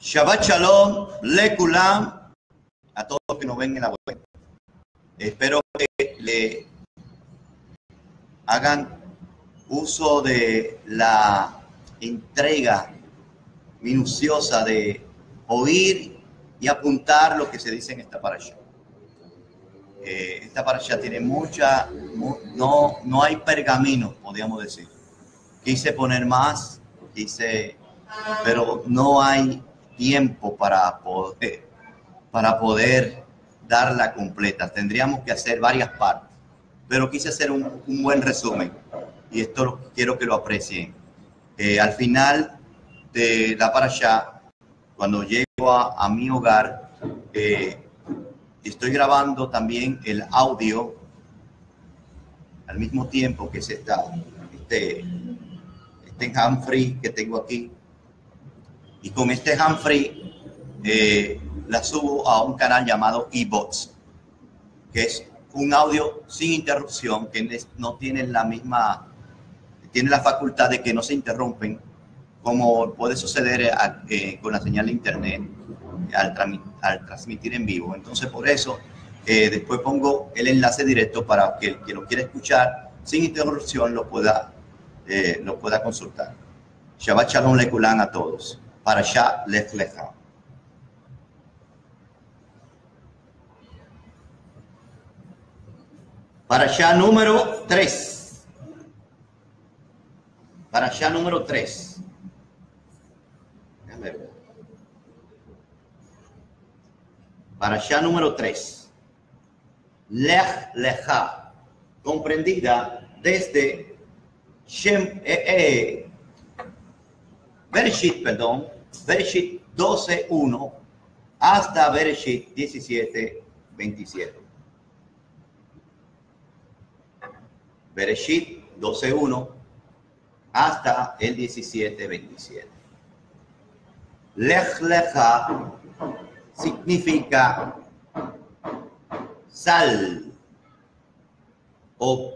Shabbat Shalom, Lekulam, a todos los que nos ven en la web. Espero que le hagan uso de la entrega minuciosa de oír y apuntar lo que se dice en esta parasha. Esta parasha tiene mucha, no hay pergaminos, podríamos decir. Quise poner más, pero no hay tiempo para poder darla completa. Tendríamos que hacer varias partes, pero quise hacer un buen resumen y esto quiero que lo aprecien. Al final de la parasha, cuando llego a mi hogar, estoy grabando también el audio al mismo tiempo que es este handfree que tengo aquí, y con este handfree la subo a un canal llamado eBots, que es un audio sin interrupción, que no tiene tiene la facultad de que no se interrumpen, como puede suceder con la señal de internet al transmitir en vivo. Entonces, por eso después pongo el enlace directo para que el que lo quiera escuchar sin interrupción lo pueda consultar. Shabbat Shalom Lekulam a todos. Parasha Lech Lecha. Parasha número 3. Parasha número 3. Déjame ver. Parasha número 3. Lech Lecha. Comprendida desde Bereshit 12:1 hasta Bereshit 17:27. Bereshit 12:1 hasta el 17:27. Lech Lecha significa sal, o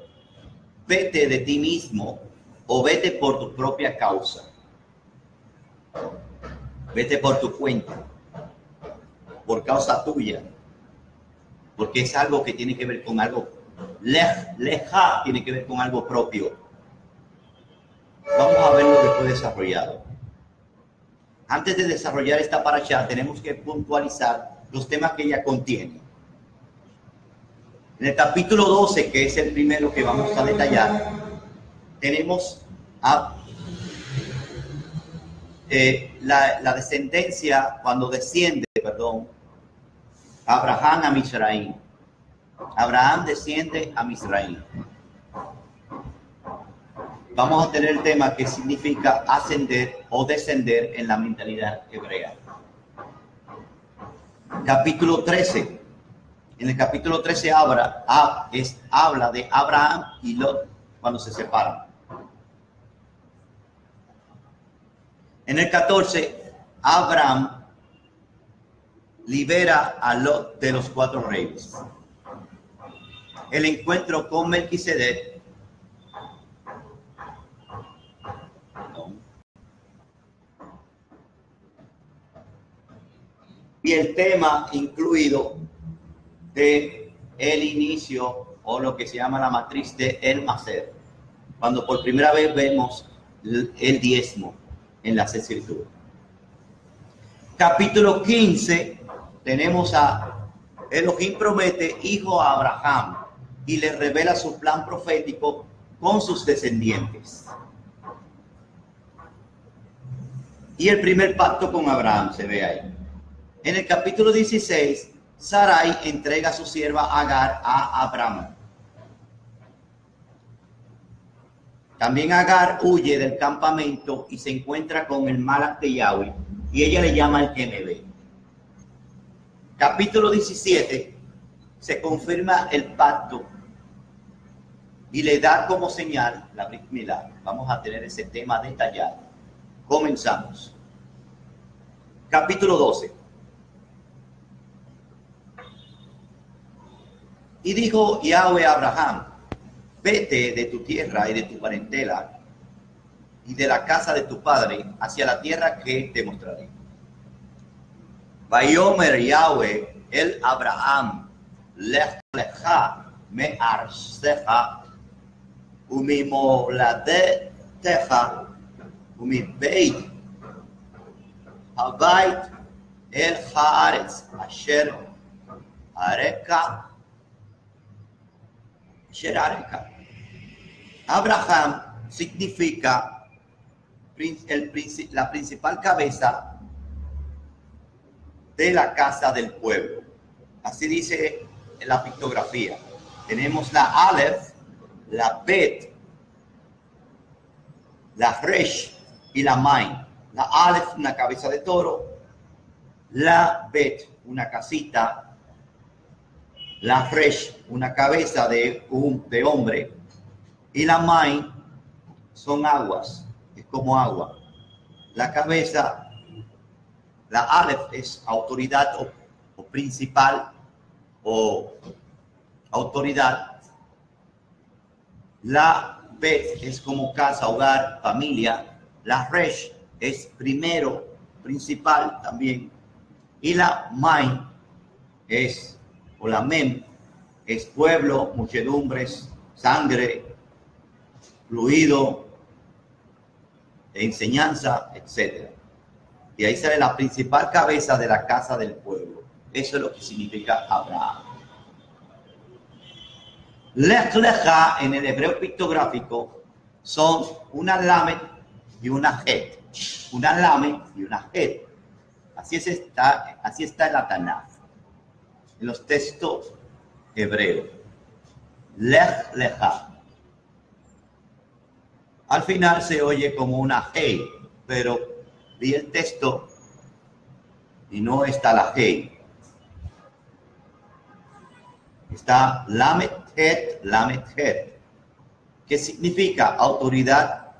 vete de ti mismo, o vete por tu propia causa. Vete por tu cuenta, por causa tuya, porque es algo que tiene que ver con algo. Leja tiene que ver con algo propio. Vamos a verlo después desarrollado. Antes de desarrollar esta parasha, tenemos que puntualizar los temas que ella contiene. En el capítulo 12, que es el primero que vamos a detallar, tenemos la descendencia, cuando desciende, Abraham a Misraim. Abraham desciende a Misraim. Vamos a tener el tema que significa ascender o descender en la mentalidad hebrea. Capítulo 13. En el capítulo 13 habla de Abraham y Lot cuando se separan. En el 14, Abraham libera a Lot de los 4 reyes. El encuentro con Melquisedec. Y el tema incluido de el inicio, o lo que se llama la matriz de El Maser, cuando por primera vez vemos el diezmo en las Escrituras. Capítulo 15, tenemos a Elohim promete hijo a Abraham y le revela su plan profético con sus descendientes. Y el primer pacto con Abraham se ve ahí. En el capítulo 16, Sarai entrega a su sierva Agar a Abraham. También Agar huye del campamento y se encuentra con el Malach de Yahweh, y ella le llama el que me ve. Capítulo 17, se confirma el pacto y le da como señal la Brit Milá. Vamos a tener ese tema detallado. Comenzamos. Capítulo 12. Y dijo Yahweh a Abraham: vete de tu tierra y de tu parentela y de la casa de tu padre hacia la tierra que te mostraré. Vayomer Yahweh el Abraham, lech lecha me arsecha, umimoladeteja, umibeit, habait el haaretz, asher areka, asher areka. Abraham significa la principal cabeza de la casa del pueblo. Así dice en la pictografía. Tenemos la Aleph, la Bet, la Resh y la Main. La Aleph, una cabeza de toro. La Bet, una casita. La Resh, una cabeza de hombre. Y la Main son aguas, es como agua. La cabeza, la Aleph es autoridad o principal o autoridad. La Bet es como casa, hogar, familia. La Resh es primero, principal también. Y la Main es, o la Mem, es pueblo, muchedumbres, sangre, fluido, enseñanza, etc. Y ahí sale la principal cabeza de la casa del pueblo. Eso es lo que significa Abraham. Lech lecha en el hebreo pictográfico son una lamet y una het. Una lamet y una het. Así está en la Tanaj, en los textos hebreos. Lech lecha. Al final se oye como una hey, pero vi el texto y no está la hey. Está lamet het, que significa autoridad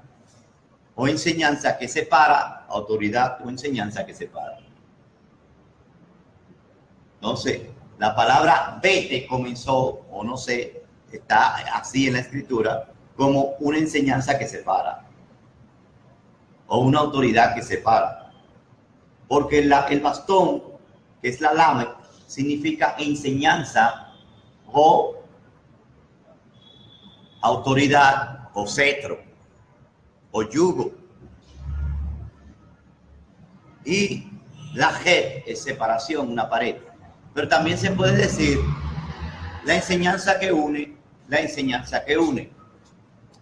o enseñanza que separa, autoridad o enseñanza que separa. Entonces, la palabra vete comenzó, o no sé, está así en la escritura, como una enseñanza que separa o una autoridad que separa, porque el bastón, que es la lamet, significa enseñanza o autoridad o cetro o yugo, y la het es separación, una pared. Pero también se puede decir la enseñanza que une,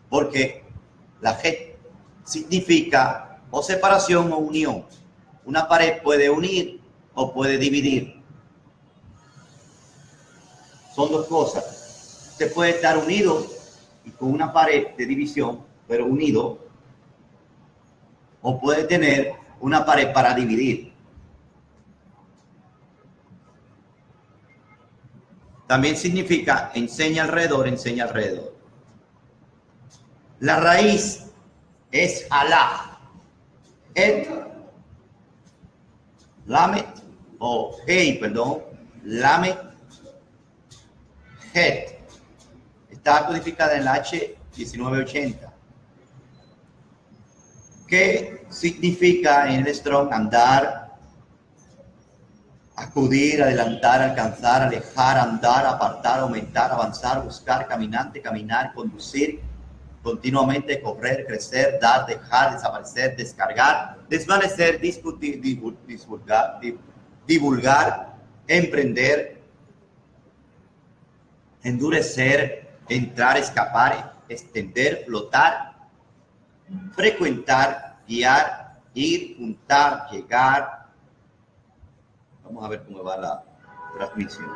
porque la het significa o separación o unión. Una pared puede unir o puede dividir. Son dos cosas. Usted puede estar unido y con una pared de división, pero unido, o puede tener una pared para dividir. También significa enseña alrededor. La raíz es alá, et, lamet, o hey, perdón, lamet, het. Está codificada en la H1980. ¿Qué significa en el Strong? Andar, acudir, adelantar, alcanzar, alejar, andar, apartar, aumentar, avanzar, buscar, caminante, caminar, conducir, continuamente, correr, crecer, dar, dejar, desaparecer, descargar, desvanecer, discutir, divulgar, emprender, endurecer, entrar, escapar, extender, flotar, frecuentar, guiar, ir, juntar, llegar. Vamos a ver cómo va la transmisión.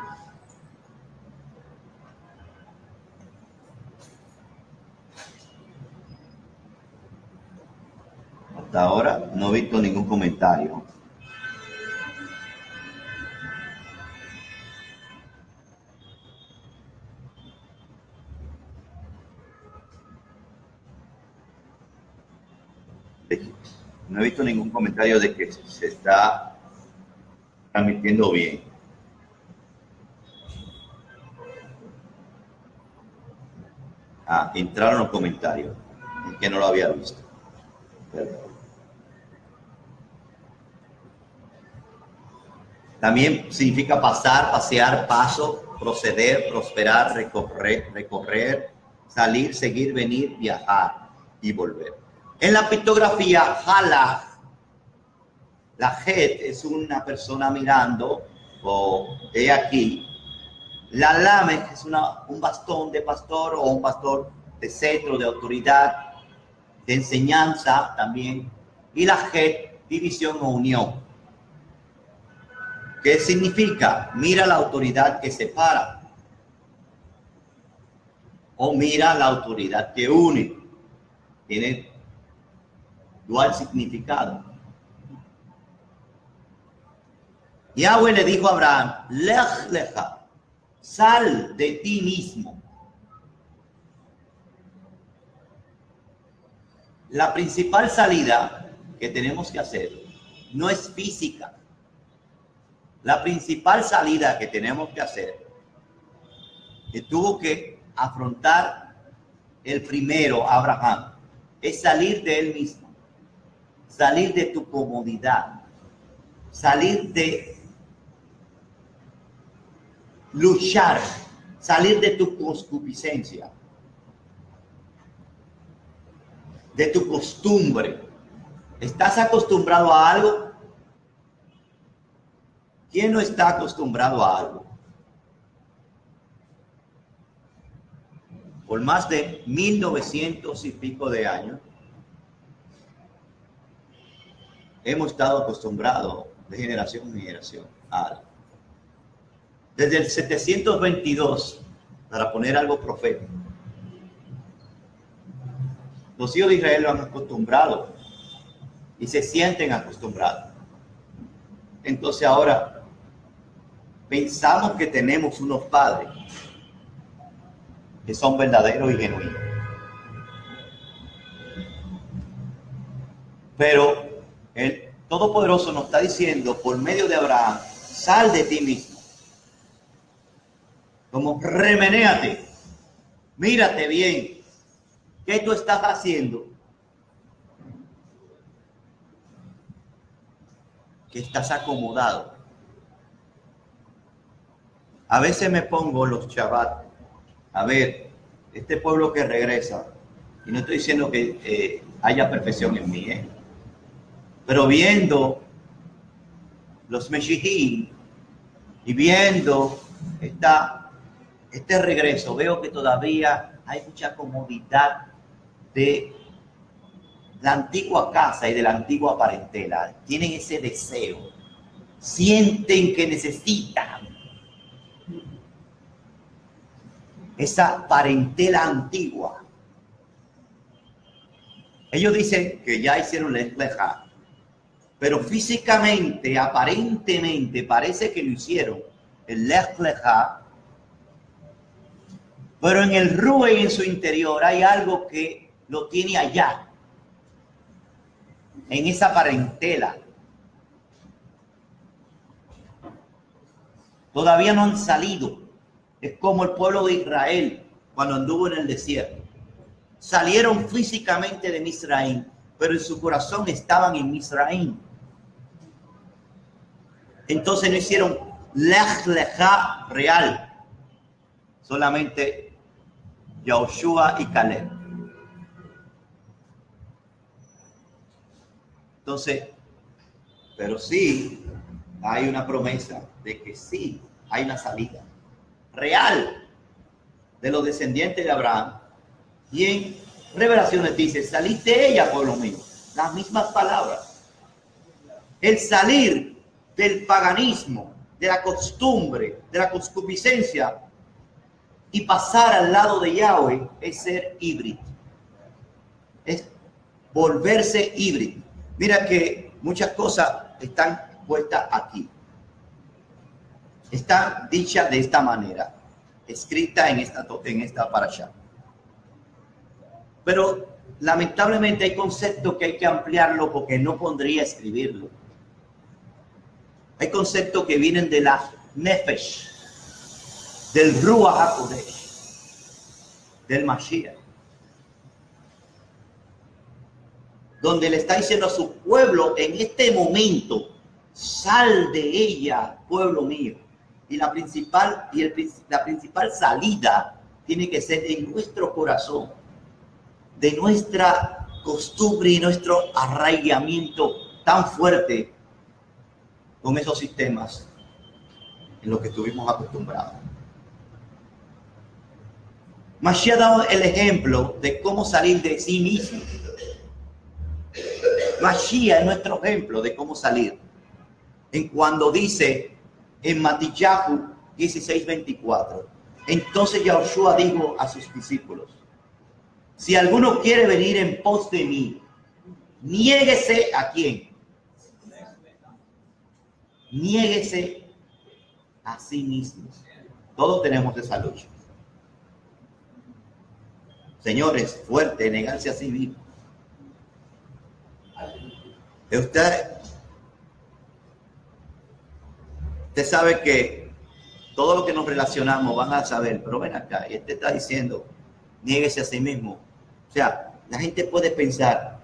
Hasta ahora no he visto ningún comentario. No he visto ningún comentario de que se está transmitiendo bien. Entraron los comentarios. Es que no lo había visto. Perdón. También significa pasar, pasear, paso, proceder, prosperar, recorrer, salir, seguir, venir, viajar y volver. En la pictografía, Jalaj, la Het es una persona mirando, o he aquí. La Lamech es un bastón de pastor o un pastor de cetro, de autoridad, de enseñanza también. Y la Het, división o unión. ¿Qué significa? Mira la autoridad que separa. O mira la autoridad que une. Tiene dual significado. Yahweh le dijo a Abraham, Lech lecha, sal de ti mismo. La principal salida que tenemos que hacer no es física. La principal salida que tenemos que hacer, que tuvo que afrontar el primero, Abraham, es salir de él mismo, salir de tu comodidad, salir de luchar, salir de tu concupiscencia, de tu costumbre. ¿Estás acostumbrado a algo? ¿Quién no está acostumbrado a algo? Por más de 1900 y pico de años, hemos estado acostumbrados de generación en generación a algo. Desde el 722, para poner algo profético, los hijos de Israel lo han acostumbrado y se sienten acostumbrados. Entonces ahora pensamos que tenemos unos padres que son verdaderos y genuinos. Pero el Todopoderoso nos está diciendo por medio de Abraham, sal de ti mismo. Como remenéate, mírate bien. ¿Qué tú estás haciendo? Que estás acomodado. A veces me pongo los Shabbat a ver este pueblo que regresa, y no estoy diciendo que haya perfección en mí, pero viendo los Meshihim y viendo este regreso, veo que todavía hay mucha comodidad de la antigua casa y de la antigua parentela. Tienen ese deseo, sienten que necesitan esa parentela antigua. Ellos dicen que ya hicieron Lech lecha, pero físicamente, aparentemente, parece que lo hicieron el Lech lecha, pero en el Ruach y en su interior hay algo que lo tiene allá, en esa parentela. Todavía no han salido. Es como el pueblo de Israel cuando anduvo en el desierto. Salieron físicamente de Misraim, pero en su corazón estaban en Misraim. Entonces no hicieron Lech lecha real. Solamente Yahushua y Caleb. Entonces, pero sí hay una promesa de que sí hay una salida real de los descendientes de Abraham. Y en Revelaciones dice, salid de ella, pueblo mío. Las mismas palabras. El salir del paganismo, de la costumbre, de la concupiscencia y pasar al lado de Yahweh es ser híbrido. Es volverse híbrido. Mira que muchas cosas están puestas aquí. Está dicha de esta manera, escrita en esta parasha. Pero lamentablemente hay conceptos que hay que ampliarlo porque no pondría escribirlo. Hay conceptos que vienen de la Nefesh, del Ruach HaKodesh, del Mashiach, donde le está diciendo a su pueblo en este momento, Sal de ella, pueblo mío. Y la principal salida tiene que ser en nuestro corazón, de nuestra costumbre y nuestro arraigamiento tan fuerte con esos sistemas en los que estuvimos acostumbrados. Mashiach ha dado el ejemplo de cómo salir de sí mismo. Mashiach es nuestro ejemplo de cómo salir. En cuando dice en Matillahu 16:24, entonces Yahushua dijo a sus discípulos: si alguno quiere venir en pos de mí, niéguese a quién. Niéguese a sí mismo. Todos tenemos esa lucha. Señores, fuerte, negarse a sí mismo. Usted sabe que todo lo que nos relacionamos van a saber, pero ven acá, y este está diciendo, niéguese a sí mismo. O sea, la gente puede pensar,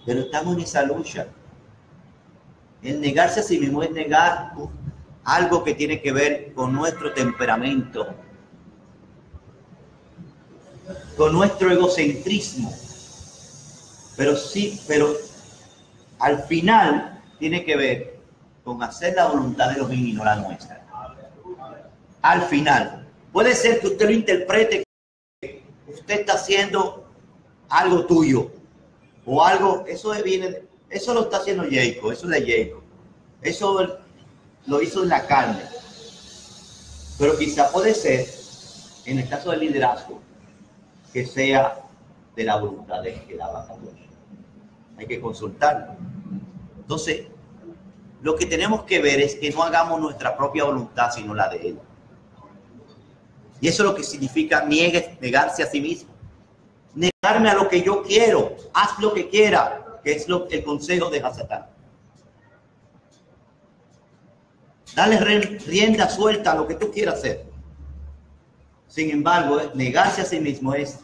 pero estamos en esa lucha. El negarse a sí mismo es negar algo que tiene que ver con nuestro temperamento, con nuestro egocentrismo. Pero al final tiene que ver con hacer la voluntad de los mismos y no la nuestra. Al final. Puede ser que usted lo interprete que usted está haciendo algo tuyo o algo, eso lo está haciendo Jacob, eso es de Jacob. Eso lo hizo en la carne. Pero quizá puede ser, en el caso del liderazgo, que sea de la voluntad de que la vaca. Hay que consultarlo. Entonces, lo que tenemos que ver es que no hagamos nuestra propia voluntad, sino la de Él. Y eso es lo que significa negarse a sí mismo. Negarme a lo que yo quiero. Haz lo que quiera, que es el consejo de Hasatán. Dale rienda suelta a lo que tú quieras hacer. Sin embargo, negarse a sí mismo es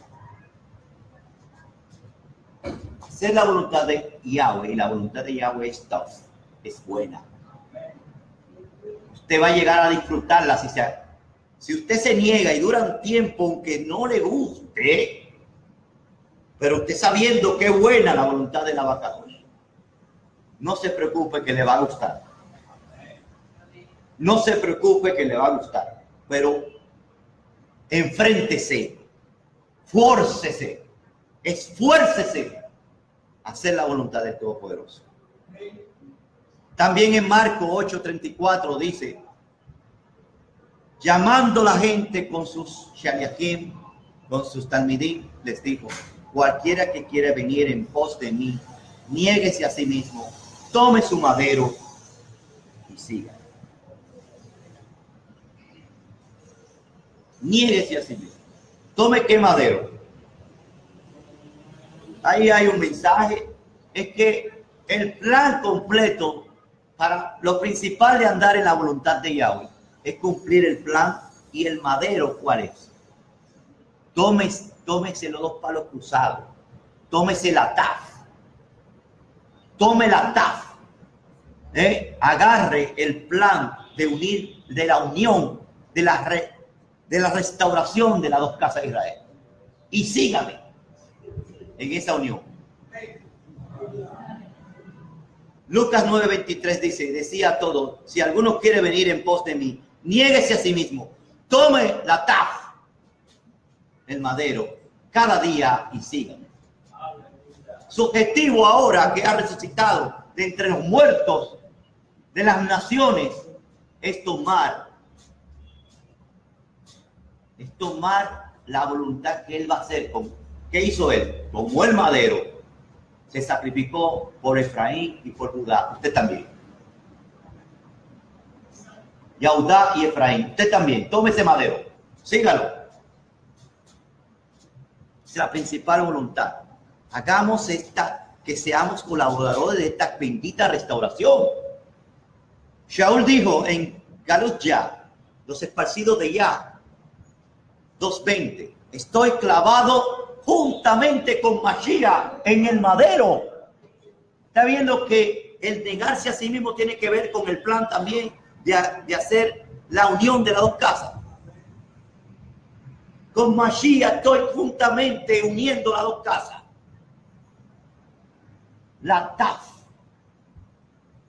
hacer la voluntad de Yahweh. Y la voluntad de Yahweh es tough, es buena. Usted va a llegar a disfrutarla si usted se niega y dura un tiempo aunque no le guste, pero usted sabiendo que es buena la voluntad de la vaca, no se preocupe que le va a gustar. No se preocupe que le va a gustar, pero enfréntese, fórcese, esfuércese a hacer la voluntad del Todopoderoso. También en Marcos 8:34 dice, llamando a la gente con sus shaliachim, con sus talmidim, les dijo, cualquiera que quiera venir en pos de mí, niéguese a sí mismo, tome su madero y siga. Niéguese a sí mismo. Tome qué madero. Ahí hay un mensaje. Es que el plan completo para lo principal de andar en la voluntad de Yahweh es cumplir el plan. Y el madero, ¿cuál es? Tómese los 2 palos cruzados. Tómese la taf. Tome la taf. Agarre el plan de unir, de la unión, de la restauración de las 2 casas de Israel. Y sígame en esa unión. Lucas 9:23 decía a todos, si alguno quiere venir en pos de mí, niéguese a sí mismo, tome la taf, el madero, cada día y sígame. Su objetivo ahora que ha resucitado de entre los muertos de las naciones es tomar la voluntad que él va a hacer. ¿Qué hizo él? Tomó el madero, se sacrificó por Efraín y por Judá. Usted también. Yahudá y Efraín. Usted también. Tome ese madero. Sígalo. Es la principal voluntad. Hagamos que seamos colaboradores de esta bendita restauración. Shaul dijo en Galut Ya, los esparcidos de Ya, 2:20, estoy clavado juntamente con Mashiach en el madero. Está viendo que el negarse a sí mismo tiene que ver con el plan también de hacer la unión de las dos casas. Con Mashiach estoy juntamente uniendo las dos casas. La Taf.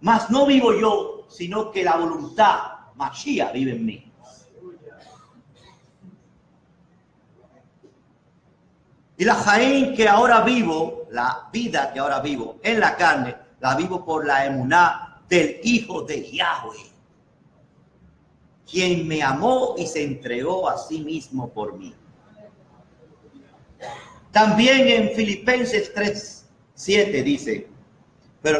Mas no vivo yo, sino que la voluntad, Mashiach, vive en mí. Y la Jaén que ahora vivo, la vida que ahora vivo en la carne, la vivo por la emuná del Hijo de Yahweh, quien me amó y se entregó a sí mismo por mí. También en Filipenses 3:7 dice, pero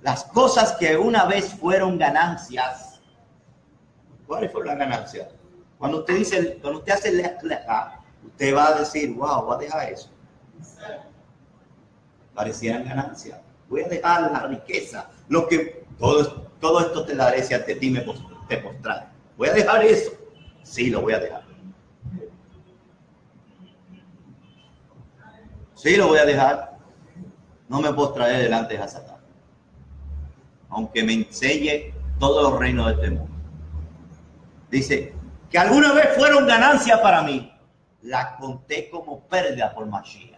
las cosas que una vez fueron ganancias, ¿cuáles fueron las ganancias? Cuando usted dice, cuando usted hace leja, usted va a decir, wow, voy a dejar eso. Parecieran ganancias. Voy a dejar la riqueza. Lo que todo esto te daré si ante ti te postraré. Voy a dejar eso. Sí, lo voy a dejar. Sí, lo voy a dejar. No me postraré delante de Satán. Aunque me enseñe todos los reinos de este mundo. Dice, que alguna vez fueron ganancias para mí. La conté como pérdida por Mashiach.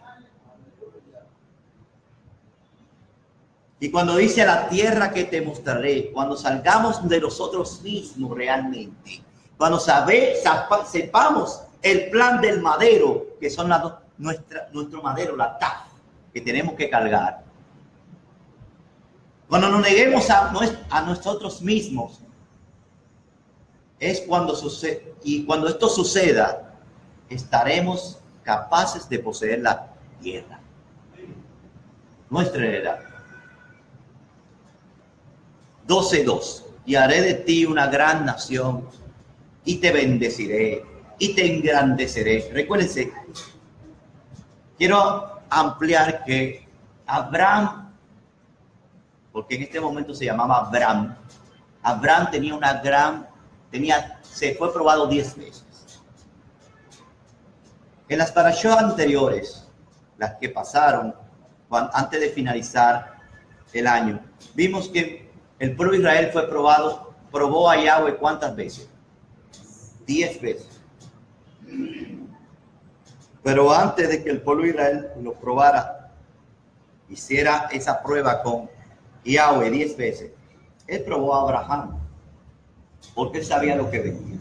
Y cuando dice a la tierra que te mostraré, cuando salgamos de nosotros mismos realmente, cuando sepamos el plan del madero, que son nuestro madero, la Taf, que tenemos que cargar. Cuando nos neguemos a nosotros mismos, es cuando sucede, y cuando esto suceda, estaremos capaces de poseer la tierra, nuestra heredad. 12:2. Y haré de ti una gran nación, y te bendeciré, y te engrandeceré. Recuérdense, quiero ampliar que Abraham, porque en este momento se llamaba Abraham se fue probado 10 veces. En las parashot anteriores, las que pasaron antes de finalizar el año, vimos que el pueblo de Israel probó a Yahweh ¿cuántas veces? 10 veces. Pero antes de que el pueblo de Israel lo probara, hiciera esa prueba con Yahweh 10 veces, él probó a Abraham, porque él sabía lo que venía.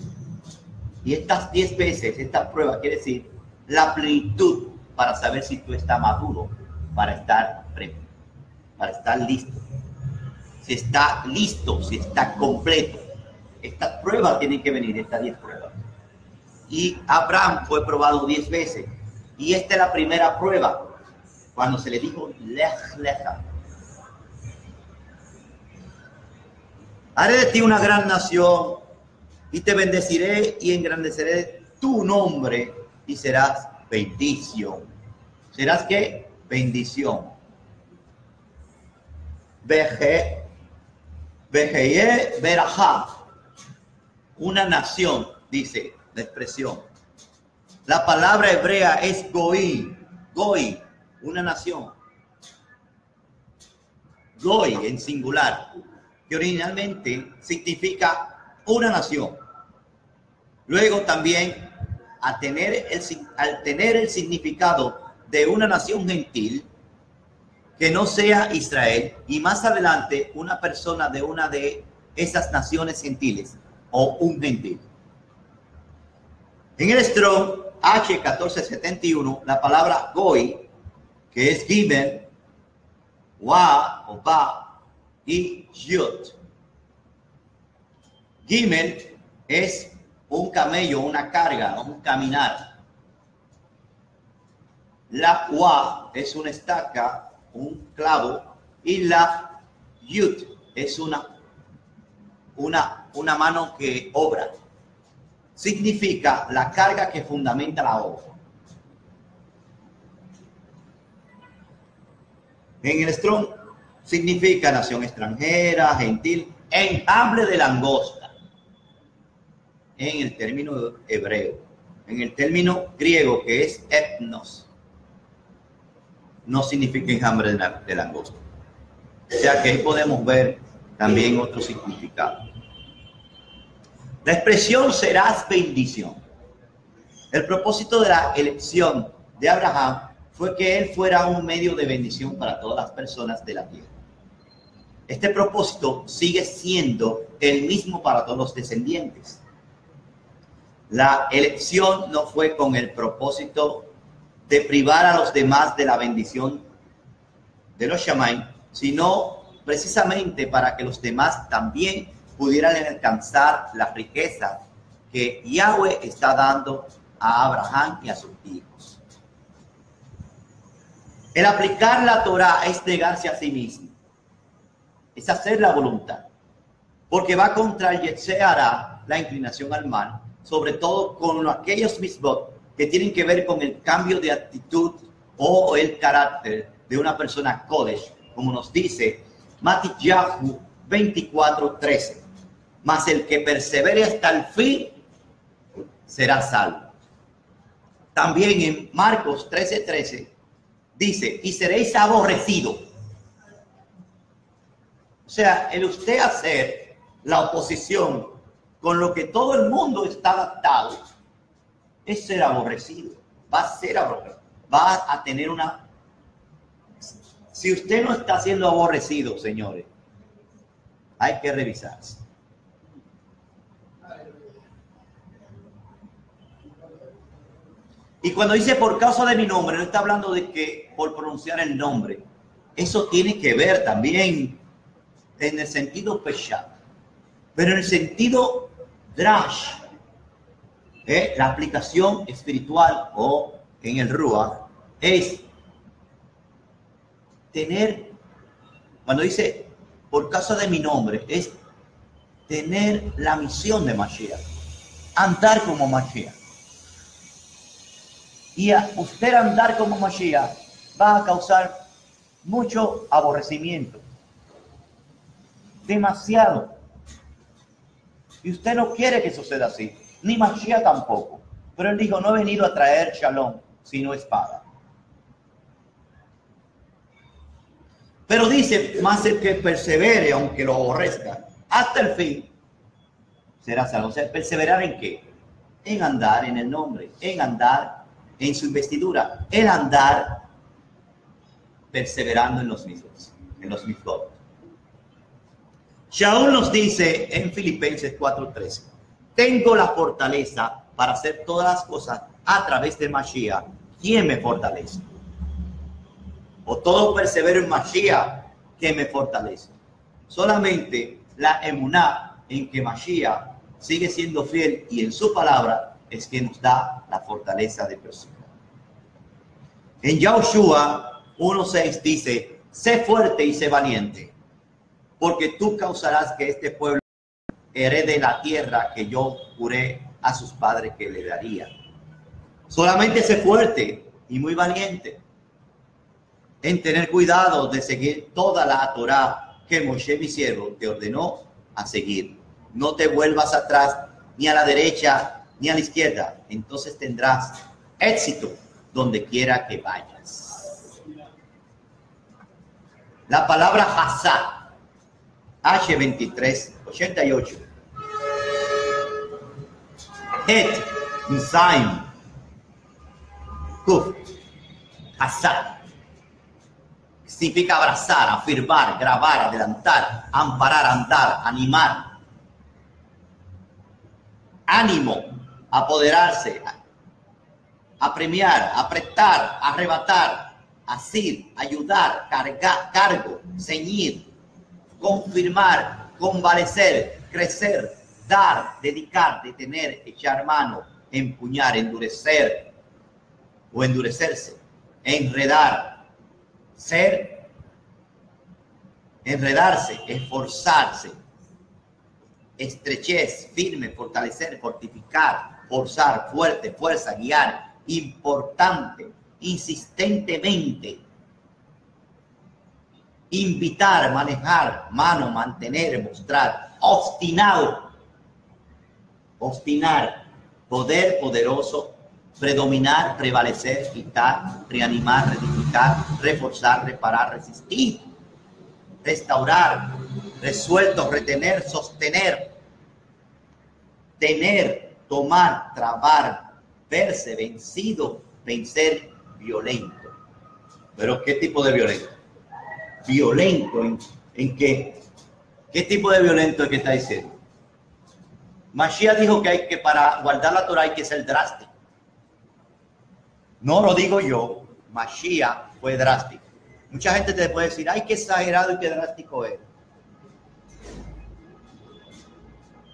Y estas 10 veces, esta prueba quiere decir la plenitud para saber si tú estás maduro, para estar preparado, para estar listo. Si está listo, si está completo. Estas pruebas tienen que venir, estas 10 pruebas. Y Abraham fue probado 10 veces. Y esta es la primera prueba, cuando se le dijo, lej leja. Haré de ti una gran nación, y te bendeciré y engrandeceré tu nombre, y serás bendición. ¿Serás qué? Bendición. Vejeye Berajá, una nación, dice la expresión. La palabra hebrea es Goy, una nación. Goy en singular, que originalmente significa una nación. Luego también, al tener el significado de una nación gentil, que no sea Israel, y más adelante una persona de una de esas naciones gentiles o un gentil. En el Strong H1471, la palabra Goy, que es Gimel, Wa o Ba y Yud. Gimel es un camello, una carga, un caminar. La Wa es una estaca, un clavo, y la Yud es una mano que obra. Significa la carga que fundamenta la obra. En el Strong significa nación extranjera, gentil, enjambre de langosta. En el término hebreo. En el término griego, que es etnos, no significa enjambre de langosta. O sea que ahí podemos ver también otro significado. La expresión serás bendición. El propósito de la elección de Abraham fue que él fuera un medio de bendición para todas las personas de la tierra. Este propósito sigue siendo el mismo para todos los descendientes. La elección no fue con el propósito de privar a los demás de la bendición de los Shamaim, sino precisamente para que los demás también pudieran alcanzar la riqueza que Yahweh está dando a Abraham y a sus hijos. El aplicar la Torah es negarse a sí mismo, es hacer la voluntad, porque va contra el Yetzer Hara, la inclinación al mal, sobre todo con aquellos misbot que tienen que ver con el cambio de actitud o el carácter de una persona Kodesh, como nos dice Matityahu 24:13. Mas el que persevere hasta el fin será salvo. También en Marcos 13:13 dice, y seréis aborrecidos. O sea, el usted hacer la oposición con lo que todo el mundo está adaptado es ser aborrecido. Va a ser aborrecido. Va a tener una... Si usted no está siendo aborrecido, señores, hay que revisarse. Y cuando dice por causa de mi nombre, no está hablando de que por pronunciar el nombre. Eso tiene que ver también en el sentido peshat. Pero en el sentido drash, la aplicación espiritual o en el Ruach es tener, cuando dice por causa de mi nombre, es tener la misión de Mashiach, andar como Mashiach. Y a usted andar como Mashiach va a causar mucho aborrecimiento, demasiado. Y usted no quiere que suceda así, ni Mashiach tampoco. Pero él dijo, no he venido a traer shalom, sino espada. Pero dice, más el que persevere, aunque lo aborrezca, hasta el fin, será salvo. O sea, ¿perseverar en qué? En andar en el nombre, en andar en su investidura, en andar perseverando en los mismos, en los mismos. Shaul nos dice en Filipenses 4:13, tengo la fortaleza para hacer todas las cosas a través de Mashiach, quien me fortalece. O todo persevero en Mashiach, que me fortalece. Solamente la emuná en que Mashiach sigue siendo fiel y en su palabra es que nos da la fortaleza de perseverar. En Yahushua 1:6 dice, sé fuerte y sé valiente, porque tú causarás que este pueblo herede la tierra que yo juré a sus padres que le daría. Solamente sé fuerte y muy valiente en tener cuidado de seguir toda la Torah que Moshe, mi siervo, te ordenó a seguir. No te vuelvas atrás ni a la derecha ni a la izquierda. Entonces tendrás éxito donde quiera que vayas. La palabra Hazá, H2388. Het, Zaim, Kuf, Hazá. Significa abrazar, afirmar, grabar, adelantar, amparar, andar, animar. Ánimo, apoderarse, apremiar, apretar, arrebatar, asir, ayudar, cargar, cargo, ceñir, confirmar, convalecer, crecer, dar, dedicar, detener, echar mano, empuñar, endurecer o endurecerse, enredar, ser, enredarse, esforzarse, estrechez, firme, fortalecer, fortificar, forzar, fuerte, fuerza, guiar, importante, insistentemente, invitar, manejar, mano, mantener, mostrar, obstinado, obstinar, poder, poderoso, predominar, prevalecer, quitar, reanimar, rectificar, reforzar, reparar, resistir. restaurar, resuelto, retener, sostener, tener, tomar, trabar, verse, vencido, vencer, violento. ¿Pero qué tipo de violento? Violento en qué? ¿Qué tipo de violento es que está diciendo? Mashiach dijo que para guardar la Torah hay que ser drástico. No lo digo yo, Mashiach fue drástico. Mucha gente te puede decir, ay, qué exagerado y qué drástico es.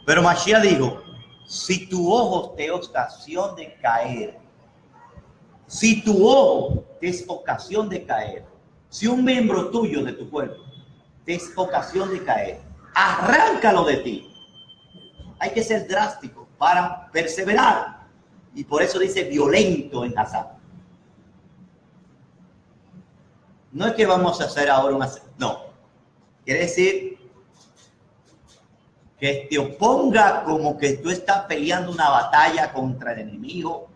Pero Mashiach dijo, si tu ojo te es ocasión de caer, si tu ojo te es ocasión de caer, si un miembro tuyo de tu cuerpo te es ocasión de caer, arráncalo de ti. Hay que ser drástico para perseverar. Y por eso dice violento en Hazab. No es que vamos a hacer ahora una... No. Quiere decir que te oponga como que tú estás peleando una batalla contra el enemigo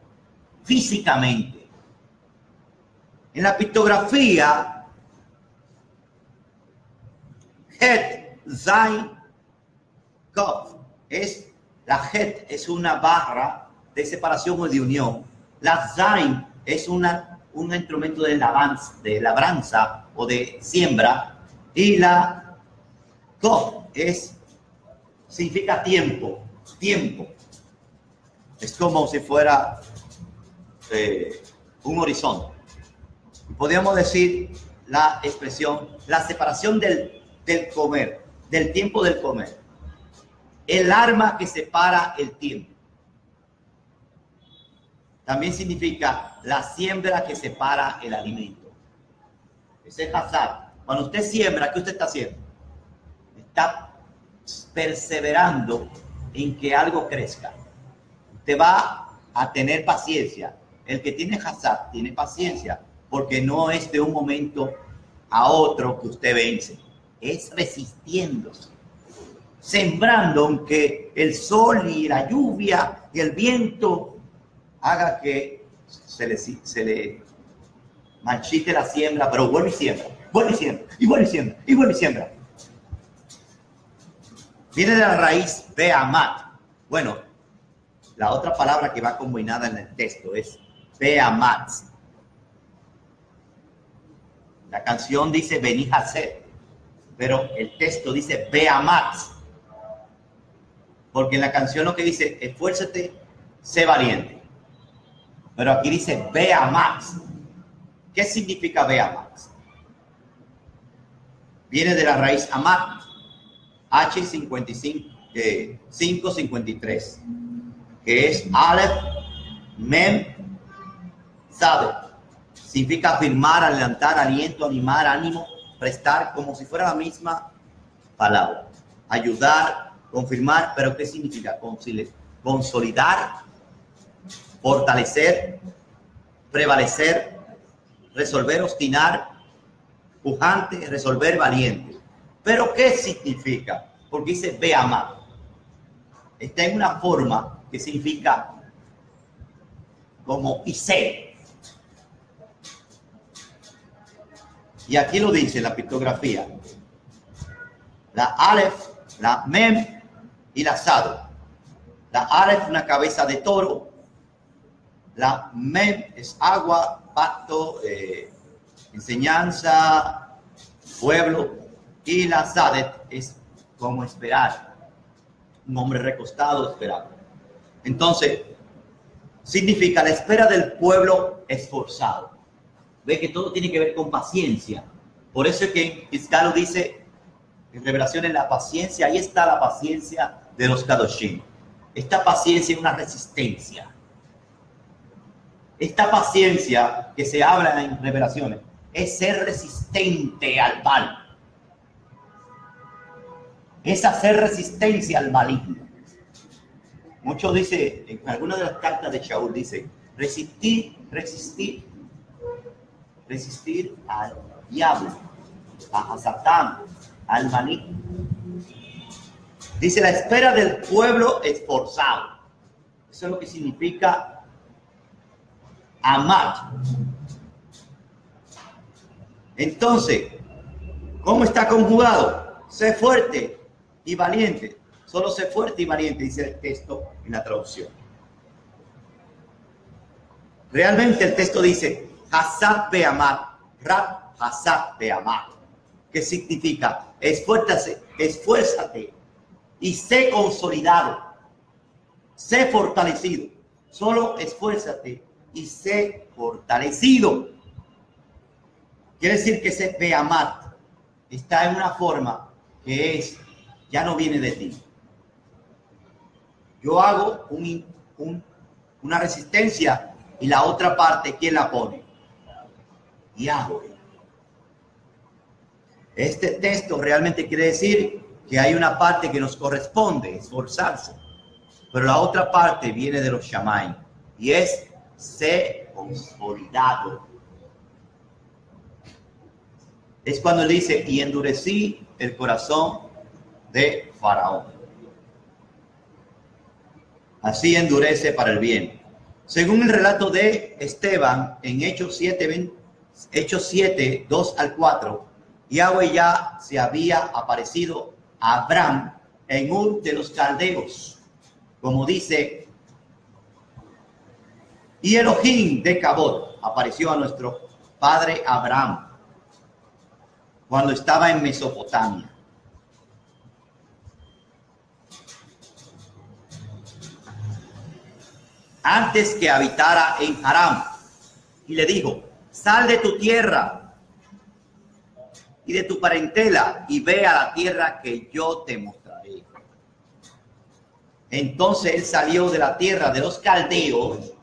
físicamente. En la pictografía, Het, Zain, Kof, es la Het es una barra de separación o de unión. La Zain es un instrumento de labranza o de siembra. Y la Kof significa tiempo. Es como si fuera un horizonte. Podríamos decir la expresión, la separación del comer, del tiempo del comer. El arma que separa el tiempo. También significa la siembra que separa el alimento. Ese es Hazab. Cuando usted siembra, ¿qué usted está haciendo? Está perseverando en que algo crezca. Usted va a tener paciencia. El que tiene Hazab tiene paciencia, porque no es de un momento a otro que usted vence. Es resistiéndose. Sembrando, aunque el sol y la lluvia y el viento haga que se le marchite la siembra, pero vuelve y siembra, y siembra. Viene de la raíz Beamat. Bueno, la otra palabra que va combinada en el texto es Beamat. La canción dice Beni Haset, pero el texto dice Beamat. Porque en la canción lo que dice, esfuérzate, sé valiente. Pero aquí dice Beamat. ¿Qué significa Beamat? Viene de la raíz Amat, H553, que es Aleph, Mem, Zadet. Significa afirmar, adelantar, aliento, animar, ánimo, prestar, como si fuera la misma palabra. Ayudar, confirmar, pero ¿qué significa? Consolidar, fortalecer, prevalecer, resolver, obstinar, pujante, resolver, valiente. ¿Pero qué significa? Porque dice Beamat. Está en una forma que significa como Isé. Y aquí lo dice la pictografía. La Aleph, la Mem y la Sad. La Aleph, una cabeza de toro. La Mem es agua, pacto, enseñanza, pueblo. Y la Sadet es como esperar. Un hombre recostado esperando. Entonces, significa la espera del pueblo esforzado. Ve que todo tiene que ver con paciencia. Por eso es que Iscalo dice en Revelaciones la paciencia. Ahí está la paciencia de los Kadoshim. Esta paciencia es una resistencia. Esta paciencia que se habla en Revelaciones es ser resistente al mal. Es hacer resistencia al maligno. Muchos dicen, en algunas de las cartas de Shaul dice, resistir al diablo, a Satán, al maligno. Dice la espera del pueblo esforzado. Eso es lo que significa amar. Entonces, ¿Cómo está conjugado? Sé fuerte y valiente. Solo sé fuerte y valiente, dice el texto en la traducción. Realmente el texto dice, Hasad be'amat, Rab Hasad be'amat, que significa, esfuérzate y sé consolidado, sé fortalecido. Solo esfuérzate y sé fortalecido. Quiere decir que ese be'amat está en una forma que ya no viene de ti. Yo hago una resistencia y la otra parte, ¿quién la pone? Y hago. Este texto realmente quiere decir que hay una parte que nos corresponde, esforzarse, pero la otra parte viene de los Shammai y es ser consolidado. Es cuando él dice, y endurecí el corazón de Faraón. Así endurece para el bien. Según el relato de Esteban en Hechos 7, 2 al 4, Yahweh ya se había aparecido a Abraham en Ur de los Caldeos, como dice, y Elohim de Cabot apareció a nuestro padre Abraham cuando estaba en Mesopotamia. Antes que habitara en Aram, y le dijo, sal de tu tierra y de tu parentela y ve a la tierra que yo te mostraré. Entonces él salió de la tierra de los caldeos.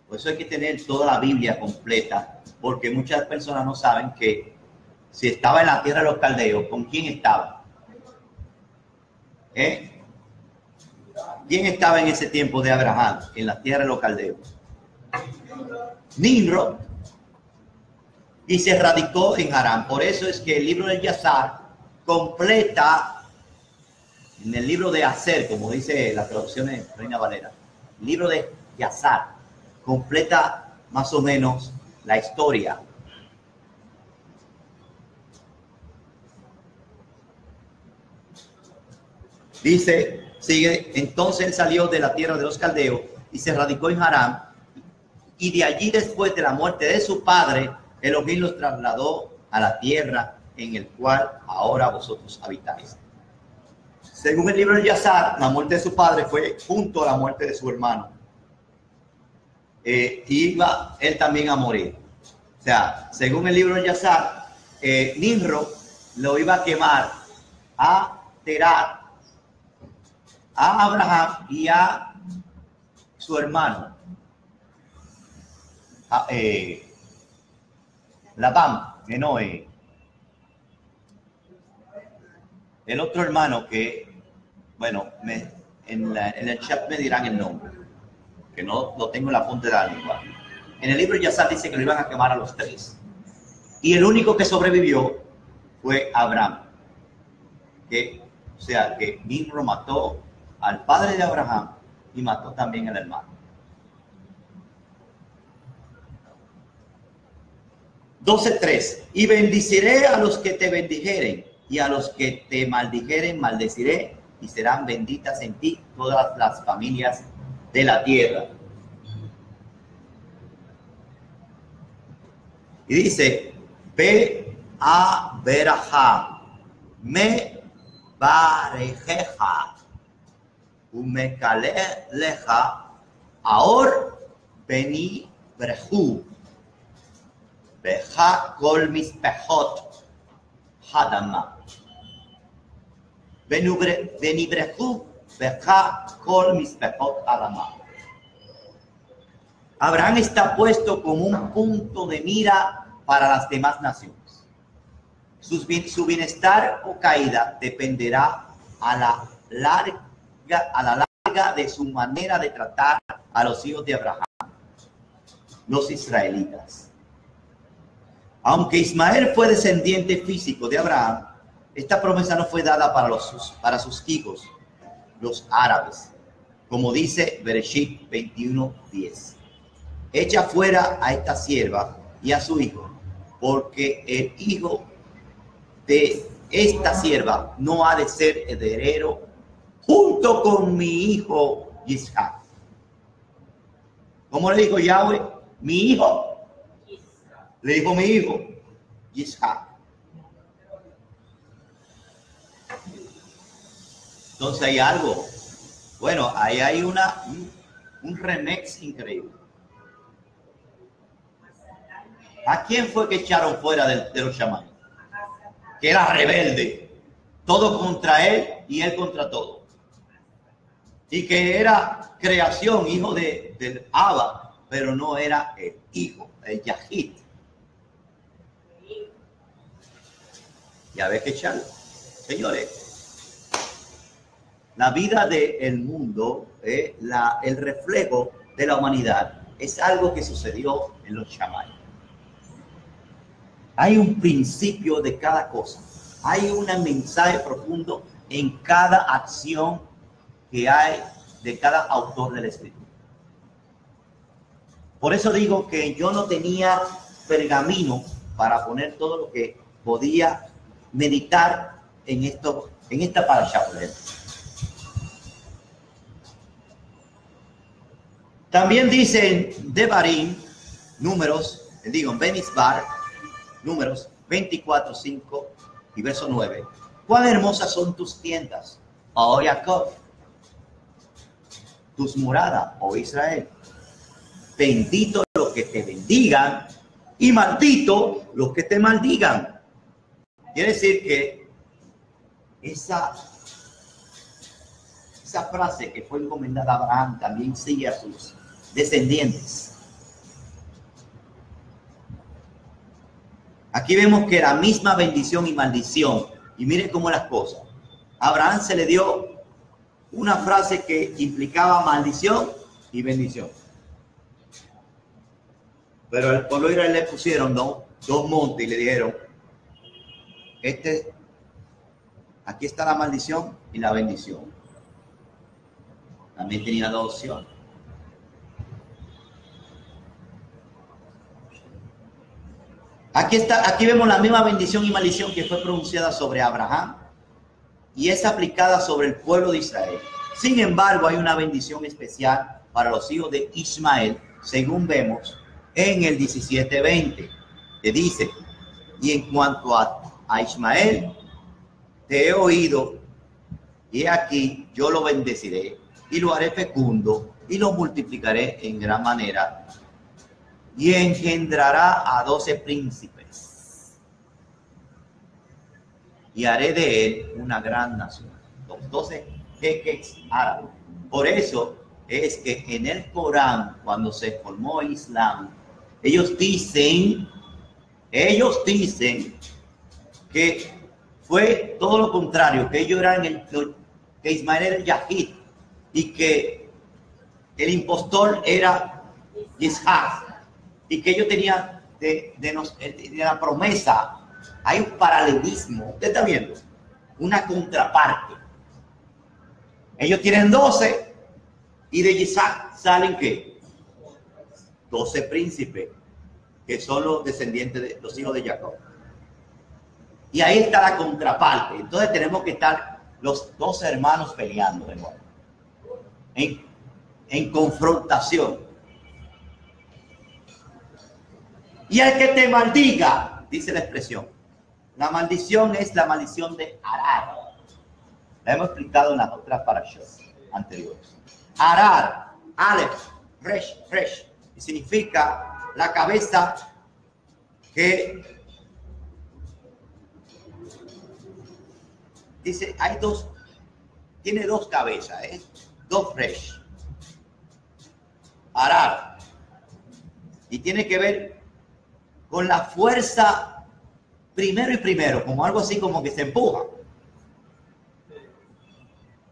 Por eso hay que tener toda la Biblia completa, porque muchas personas no saben que si estaba en la tierra de los caldeos, ¿con quién estaba? ¿Quién estaba en ese tiempo de Abraham en la tierra de los caldeos? Nimrod. Y se radicó en Aram. Por eso es que el libro de Yazar completa, en el libro de Aser, como dice la traducción de Reina Valera, el libro de Yazar completa más o menos la historia. Dice, sigue, entonces él salió de la tierra de los caldeos y se radicó en Aram, y de allí, después de la muerte de su padre, Elohim los trasladó a la tierra en el cual ahora vosotros habitáis. Según el libro de Yazar, la muerte de su padre fue junto a la muerte de su hermano. Iba él también a morir. O sea, según el libro de Yazar, Nimrod lo iba a quemar a Terat, a Abraham y a su hermano Labán, Enoe, el otro hermano que, bueno, en el chat me dirán el nombre, que no lo tengo en la punta de la lengua. En el libro de Yazar dice que lo iban a quemar a los tres, y el único que sobrevivió fue Abraham, o sea que Nimrod mató al padre de Abraham y mató también al hermano. 12:3. Y bendiciré a los que te bendijeren, y a los que te maldijeren maldeciré, y serán benditas en ti todas las familias de la tierra. Y dice, ve a Berajá, me barejeja, umekaleja, aor beni brehu, beja kol mispejot, hadama. Beni brehu, beja kol mispejot, hadama. Abraham está puesto como un punto de mira para las demás naciones. Su bienestar o caída dependerá a la larga de su manera de tratar a los hijos de Abraham, los israelitas. Aunque Ismael fue descendiente físico de Abraham, esta promesa no fue dada para sus hijos, los árabes, como dice Bereshit 21:10. Echa fuera a esta sierva y a su hijo, porque el hijo de esta sierva no ha de ser heredero junto con mi hijo Isaac. ¿Cómo le dijo Yahweh? Mi hijo. Le dijo mi hijo Isaac. Entonces hay algo. Bueno, ahí hay un remix increíble. ¿A quién fue que echaron fuera de los chamanes? Que era rebelde. Todo contra él y él contra todo. Y que era creación, hijo del Abba, pero no era el hijo, el Yahid. Ya ves que echarlo. Señores, la vida del mundo, el reflejo de la humanidad, es algo que sucedió en los chamanes. Hay un principio de cada cosa. Hay un mensaje profundo en cada acción que hay de cada autor del escrito. Por eso digo que yo no tenía pergamino para poner todo lo que podía meditar en esta parasha. También dice en Devarim, números, en Benisbar, números 24, 5 y verso 9. Cuán hermosas son tus tiendas, oh Jacob, tus moradas, oh Israel. Bendito los que te bendigan y maldito los que te maldigan. Quiere decir que esa frase que fue encomendada a Abraham también sigue a sus descendientes. Aquí vemos que la misma bendición y maldición, y miren cómo las cosas. A Abraham se le dio una frase que implicaba maldición y bendición. Pero al pueblo de Israel le pusieron dos montes y le dijeron, aquí está la maldición y la bendición. También tenía dos opciones. Aquí vemos la misma bendición y maldición que fue pronunciada sobre Abraham y es aplicada sobre el pueblo de Israel. Sin embargo, hay una bendición especial para los hijos de Ismael, según vemos en el 17:20, que dice, y en cuanto a Ismael, te he oído, y aquí yo lo bendeciré, y lo haré fecundo, y lo multiplicaré en gran manera, y engendrará a 12 príncipes, y haré de él una gran nación. Los 12 jeques árabes. Por eso es que en el Corán, cuando se formó el Islam, ellos dicen que fue todo lo contrario, que ellos eran que Ismael era el Yahid y que el impostor era Isaac y que ellos tenían de la promesa. Hay un paralelismo, usted está viendo, una contraparte. Ellos tienen 12 y de Isaac salen ¿qué? 12 príncipes, que son los descendientes de los hijos de Jacob. Y ahí está la contraparte. Entonces tenemos que estar los dos hermanos peleando de nuevo, en confrontación. Y el que te maldiga, dice la expresión. La maldición es la maldición de Arar. La hemos explicado en las otras parashas anteriores. Arar, Aleph, Resh, significa la cabeza que dice, tiene dos cabezas, dos Resh. Arar. Y tiene que ver con la fuerza primero, como algo así como que se empuja.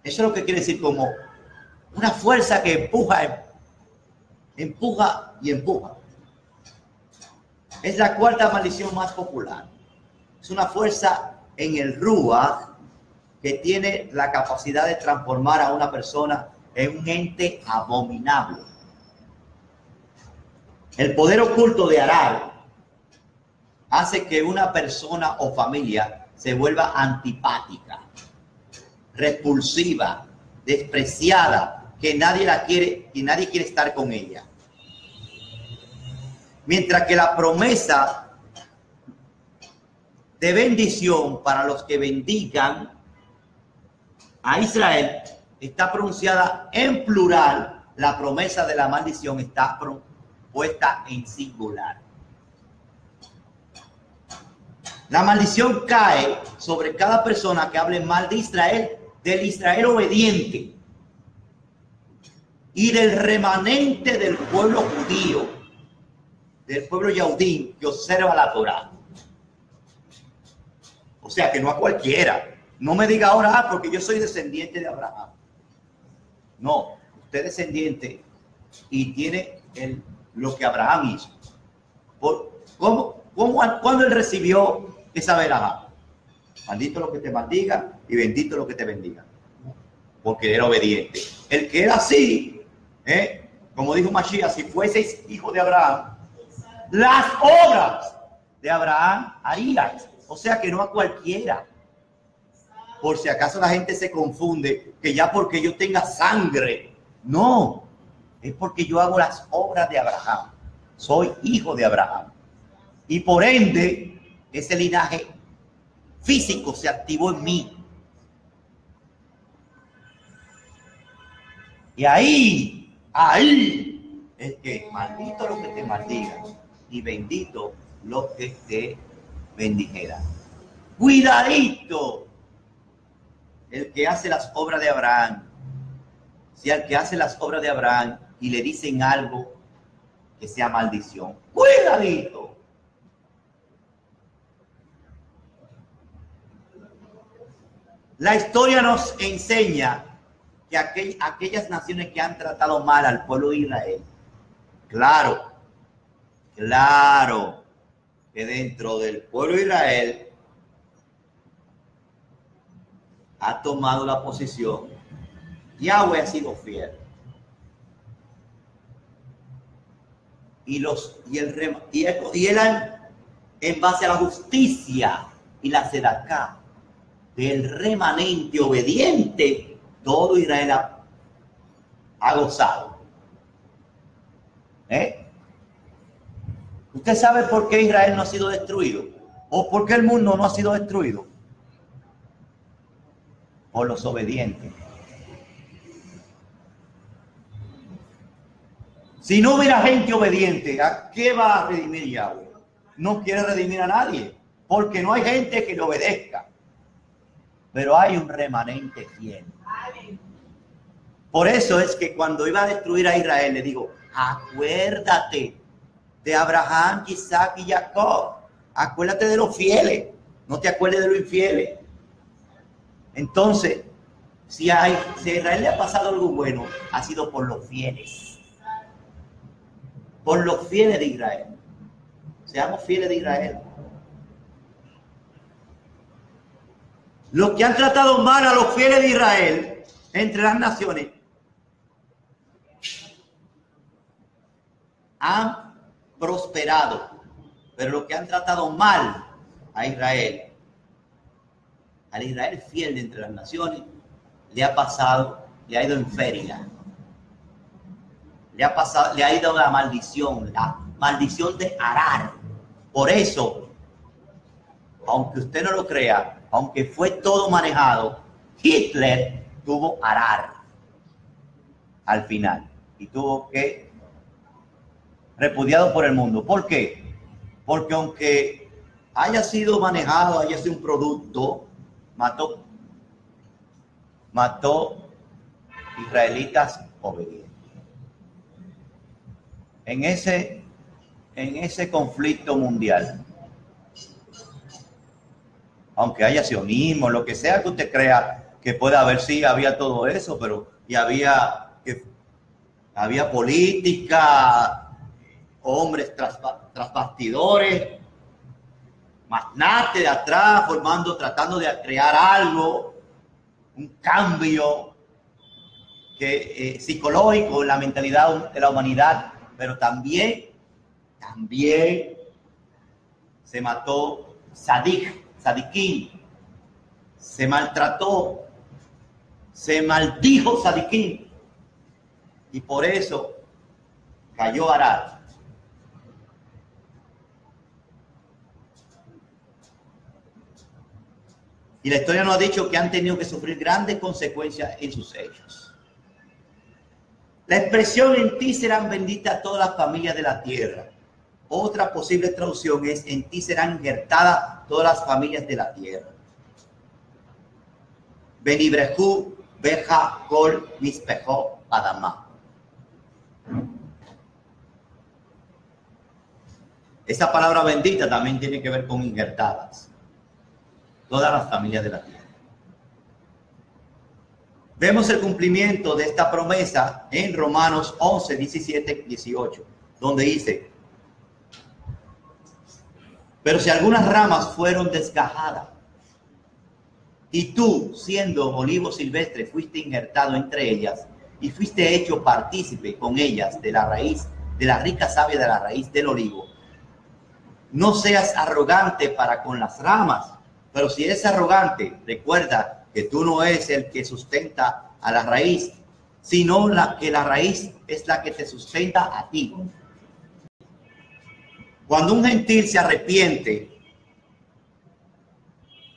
Eso es lo que quiere decir, como una fuerza que empuja y empuja. Es la cuarta maldición más popular. Es una fuerza en el Ruach que tiene la capacidad de transformar a una persona en un ente abominable. El poder oculto de Arar hace que una persona o familia se vuelva antipática, repulsiva, despreciada, que nadie la quiere y nadie quiere estar con ella. Mientras que la promesa de bendición para los que bendigan a Israel está pronunciada en plural, la promesa de la maldición está puesta en singular. La maldición cae sobre cada persona que hable mal de Israel, del Israel obediente y del remanente del pueblo judío, del pueblo yaudín que observa la Torá. O sea que no a cualquiera. No me diga ahora, porque yo soy descendiente de Abraham. No, usted es descendiente y tiene lo que Abraham hizo. ¿Cuándo él recibió esa veraja? Maldito lo que te maldiga y bendito lo que te bendiga. Porque era obediente. El que era así, como dijo Mashiach, si fueseis hijo de Abraham, las obras de Abraham harías. O sea que no a cualquiera. Por si acaso la gente se confunde que ya porque yo tenga sangre. No, es porque yo hago las obras de Abraham. Soy hijo de Abraham. Y por ende, ese linaje físico se activó en mí. Y ahí es que maldito lo que te maldiga y bendito lo que te bendijera. Cuidadito el que hace las obras de Abraham. Si al que hace las obras de Abraham y le dicen algo que sea maldición, cuidadito. La historia nos enseña que aquellas naciones que han tratado mal al pueblo de Israel, claro, que dentro del pueblo de Israel ha tomado la posición. Yahweh ha sido fiel. Y él en base a la justicia y la sedacá del remanente obediente, todo Israel ha gozado. ¿Usted sabe por qué Israel no ha sido destruido? ¿O por qué el mundo no ha sido destruido? Por los obedientes. Si no hubiera gente obediente, ¿a qué va a redimir Yahweh? No quiere redimir a nadie, porque no hay gente que le obedezca. Pero hay un remanente fiel. Por eso es que cuando iba a destruir a Israel, le digo, acuérdate de Abraham, Isaac y Jacob. Acuérdate de los fieles, no te acuerdes de los infieles. Entonces, si a Israel le ha pasado algo bueno, ha sido por los fieles. Por los fieles de Israel. Seamos fieles de Israel. Los que han tratado mal a los fieles de Israel entre las naciones han prosperado, pero los que han tratado mal a Israel, al Israel fiel de entre las naciones, le ha ido en feria. Le ha ido la maldición de Arar. Por eso, aunque usted no lo crea, aunque fue todo manejado, Hitler tuvo Arar al final y tuvo que repudiado por el mundo. ¿Por qué? Porque aunque haya sido manejado, haya sido un producto, mató israelitas obedientes. En ese conflicto mundial, aunque haya sionismo, lo que sea que usted crea que pueda haber, sí, había todo eso, pero y había política, hombres tras bastidores, magnates de atrás, tratando de crear algo, un cambio psicológico en la mentalidad de la humanidad, pero también se mató sadiquín, se maltrató, se maldijo Sadiquín, y por eso cayó Arad. Y la historia nos ha dicho que han tenido que sufrir grandes consecuencias en sus hechos. La expresión en ti serán benditas todas las familias de la tierra. Otra posible traducción es en ti serán injertadas todas las familias de la tierra. Benibrehu, Beja, Kol, Mispejo, Adamá. Esa palabra bendita también tiene que ver con injertadas. Todas las familias de la tierra. Vemos el cumplimiento de esta promesa en Romanos 11, 17, 18, donde dice: pero si algunas ramas fueron desgajadas, y tú, siendo olivo silvestre, fuiste injertado entre ellas, y fuiste hecho partícipe con ellas de la raíz, de la rica savia de la raíz del olivo, no seas arrogante para con las ramas. Pero si eres arrogante, recuerda que tú no eres el que sustenta a la raíz, sino la raíz es la que te sustenta a ti. Cuando un gentil se arrepiente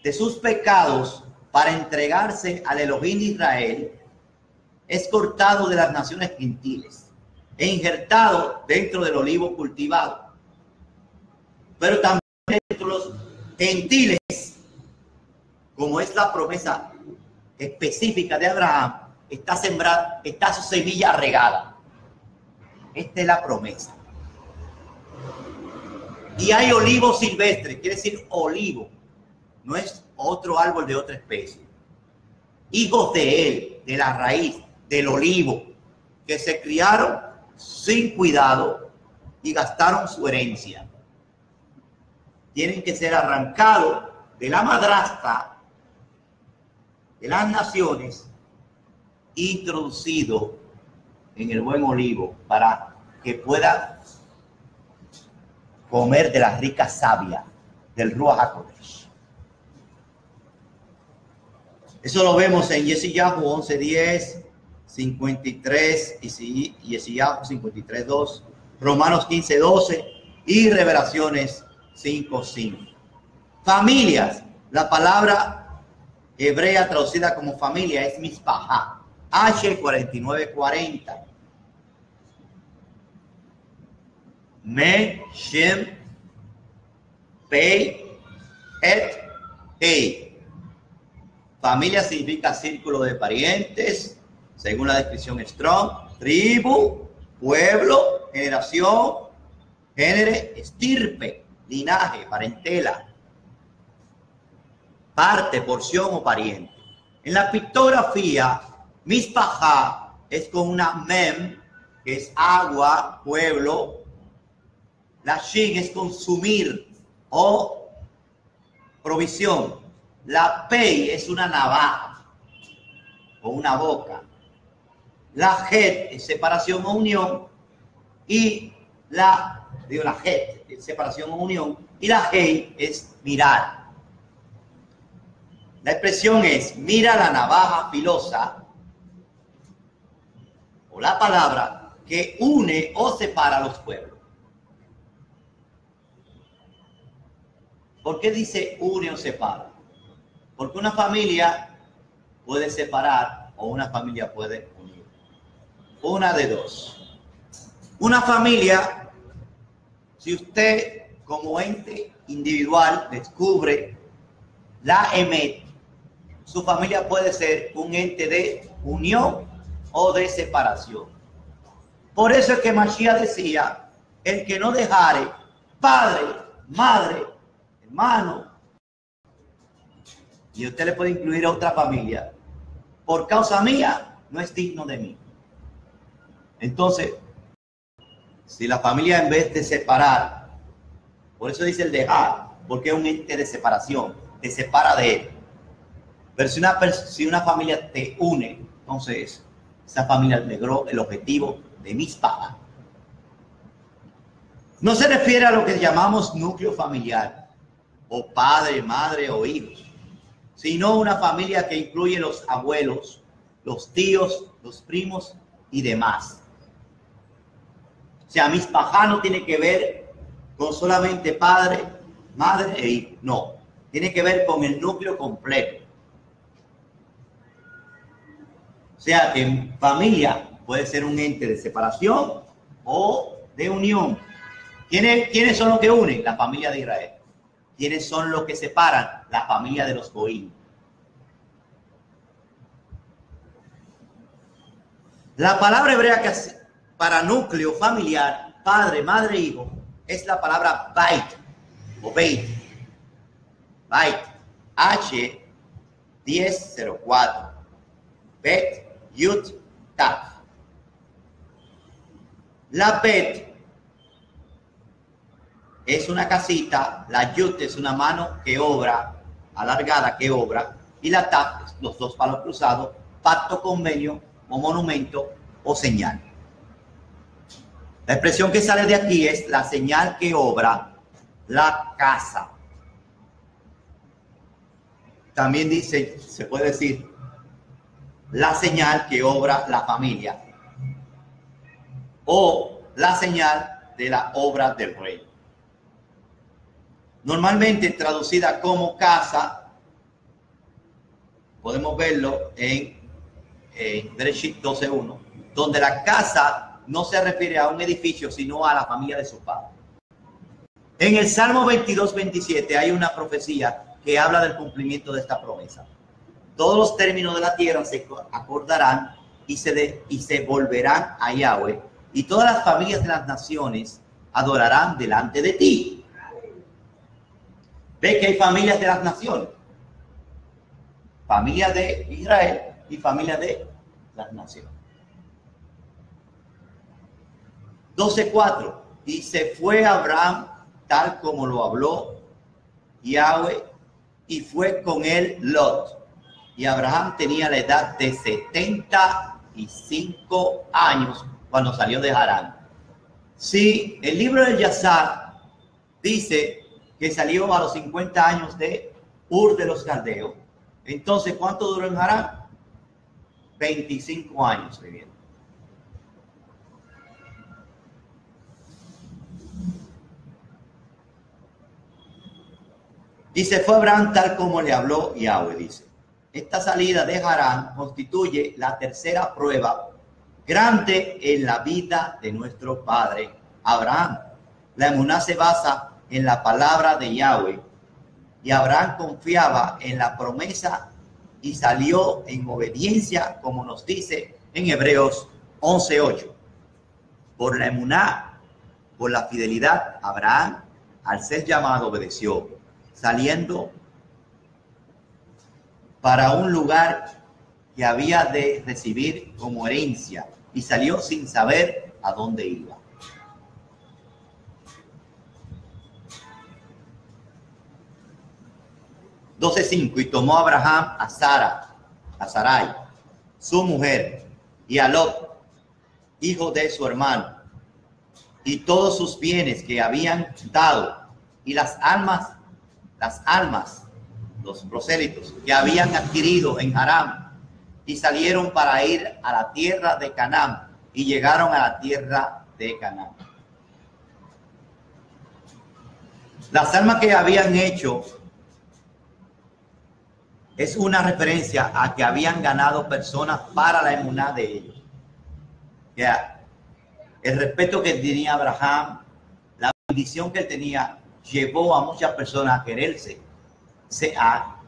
de sus pecados para entregarse al Elohim de Israel, es cortado de las naciones gentiles e injertado dentro del olivo cultivado. Pero también dentro de los gentiles, como es la promesa específica de Abraham, está sembrada, está su semilla regada. Esta es la promesa. Y hay olivo silvestre, quiere decir olivo, no es otro árbol de otra especie. Hijos de él, de la raíz, del olivo, que se criaron sin cuidado y gastaron su herencia. Tienen que ser arrancados de la madrastra de las naciones, introducido en el buen olivo para que pueda comer de la rica savia del Ruach HaKodesh. Eso lo vemos en Yeshayahu 11:10, 53 y Yeshayahu 53:2, Romanos 15:12 y Revelaciones 5:5. Familias, la palabra hebrea traducida como familia es Mispajá, H4940. Me, Shem, Pei, Et, Hei. Familia significa círculo de parientes, según la descripción Strong, tribu, pueblo, generación, género, estirpe, linaje, parentela, parte, porción o pariente. En la pictografía, Mispajá es con una mem, que es agua, pueblo. La shin es consumir o provisión. La pei es una navaja o una boca. La het es separación o unión. Y la het es separación o unión. Y la hei es mirar. La expresión es: mira la navaja filosa, o la palabra que une o separa a los pueblos. ¿Por qué dice une o separa? Porque una familia puede separar o una familia puede unir. Una de dos. Una familia, si usted como ente individual descubre la emet, su familia puede ser un ente de unión o de separación. Por eso es que Mashiach decía: el que no dejare padre, madre, hermano, y usted le puede incluir a otra familia, por causa mía, no es digno de mí. Entonces, si la familia, en vez de separar, por eso dice el dejar, porque es un ente de separación, te separa de él. Pero si una familia te une, entonces esa familia logró el objetivo de Mispajá. No se refiere a lo que llamamos núcleo familiar, o padre, madre o hijos. sino una familia que incluye los abuelos, los tíos, los primos y demás. O sea, mispajá no tiene que ver con solamente padre, madre e hijo. No, tiene que ver con el núcleo completo. O sea, que familia puede ser un ente de separación o de unión. ¿Quiénes son los que unen? La familia de Israel. ¿Quiénes son los que separan? La familia de los Goín. La palabra hebrea que para núcleo familiar, padre, madre, hijo, es la palabra bait o beit. Bait. H1004. Bet, Yud, Tav. La Bet es una casita, la Yud es una mano que obra, alargada que obra, y la Tav, los dos palos cruzados, pacto, convenio, o monumento o señal. La expresión que sale de aquí es la señal que obra la casa. También dice, se puede decir, la señal que obra la familia o la señal de la obra del rey. Normalmente traducida como casa, podemos verlo en Bereshit 12:1, donde la casa no se refiere a un edificio, sino a la familia de su padre. En el Salmo 22:27 hay una profecía que habla del cumplimiento de esta promesa. Todos los términos de la tierra se acordarán y se volverán a Yahweh, y todas las familias de las naciones adorarán delante de ti. Ve que hay familias de las naciones. Familia de Israel y familia de las naciones. 12:4. Y se fue Abraham tal como lo habló Yahweh, y fue con él Lot. Y Abraham tenía la edad de 75 años cuando salió de Harán. Sí, el libro del Yazar dice que salió a los 50 años de Ur de los Caldeos. Entonces, ¿cuánto duró en Harán? 25 años viviendo. Y se fue Abraham tal como le habló Yahweh, dice. Esta salida de Harán constituye la tercera prueba grande en la vida de nuestro padre Abraham. La emuná se basa en la palabra de Yahweh, y Abraham confiaba en la promesa y salió en obediencia, como nos dice en Hebreos 11:8. Por la emuná, por la fidelidad, Abraham, al ser llamado, obedeció, saliendo para un lugar que había de recibir como herencia, y salió sin saber a dónde iba. Y tomó Abraham a Sarai, su mujer, y a Lot, hijo de su hermano, y todos sus bienes que habían dado, y las almas, los prosélitos que habían adquirido en Harán, y salieron para ir a la tierra de Canaán, y llegaron a la tierra de Canaán. Las almas que habían hecho es una referencia a que habían ganado personas para la emuná de ellos. Ya, el respeto que tenía Abraham, la bendición que él tenía, llevó a muchas personas a quererse, a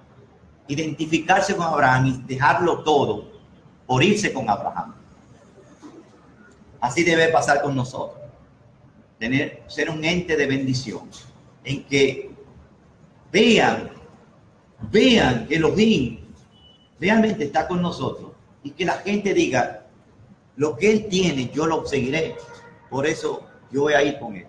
identificarse con Abraham y dejarlo todo por irse con Abraham. Así debe pasar con nosotros. Ser un ente de bendición, en que vean que Elohim realmente está con nosotros, y que la gente diga, lo que él tiene, yo lo seguiré. Por eso yo voy a ir con él.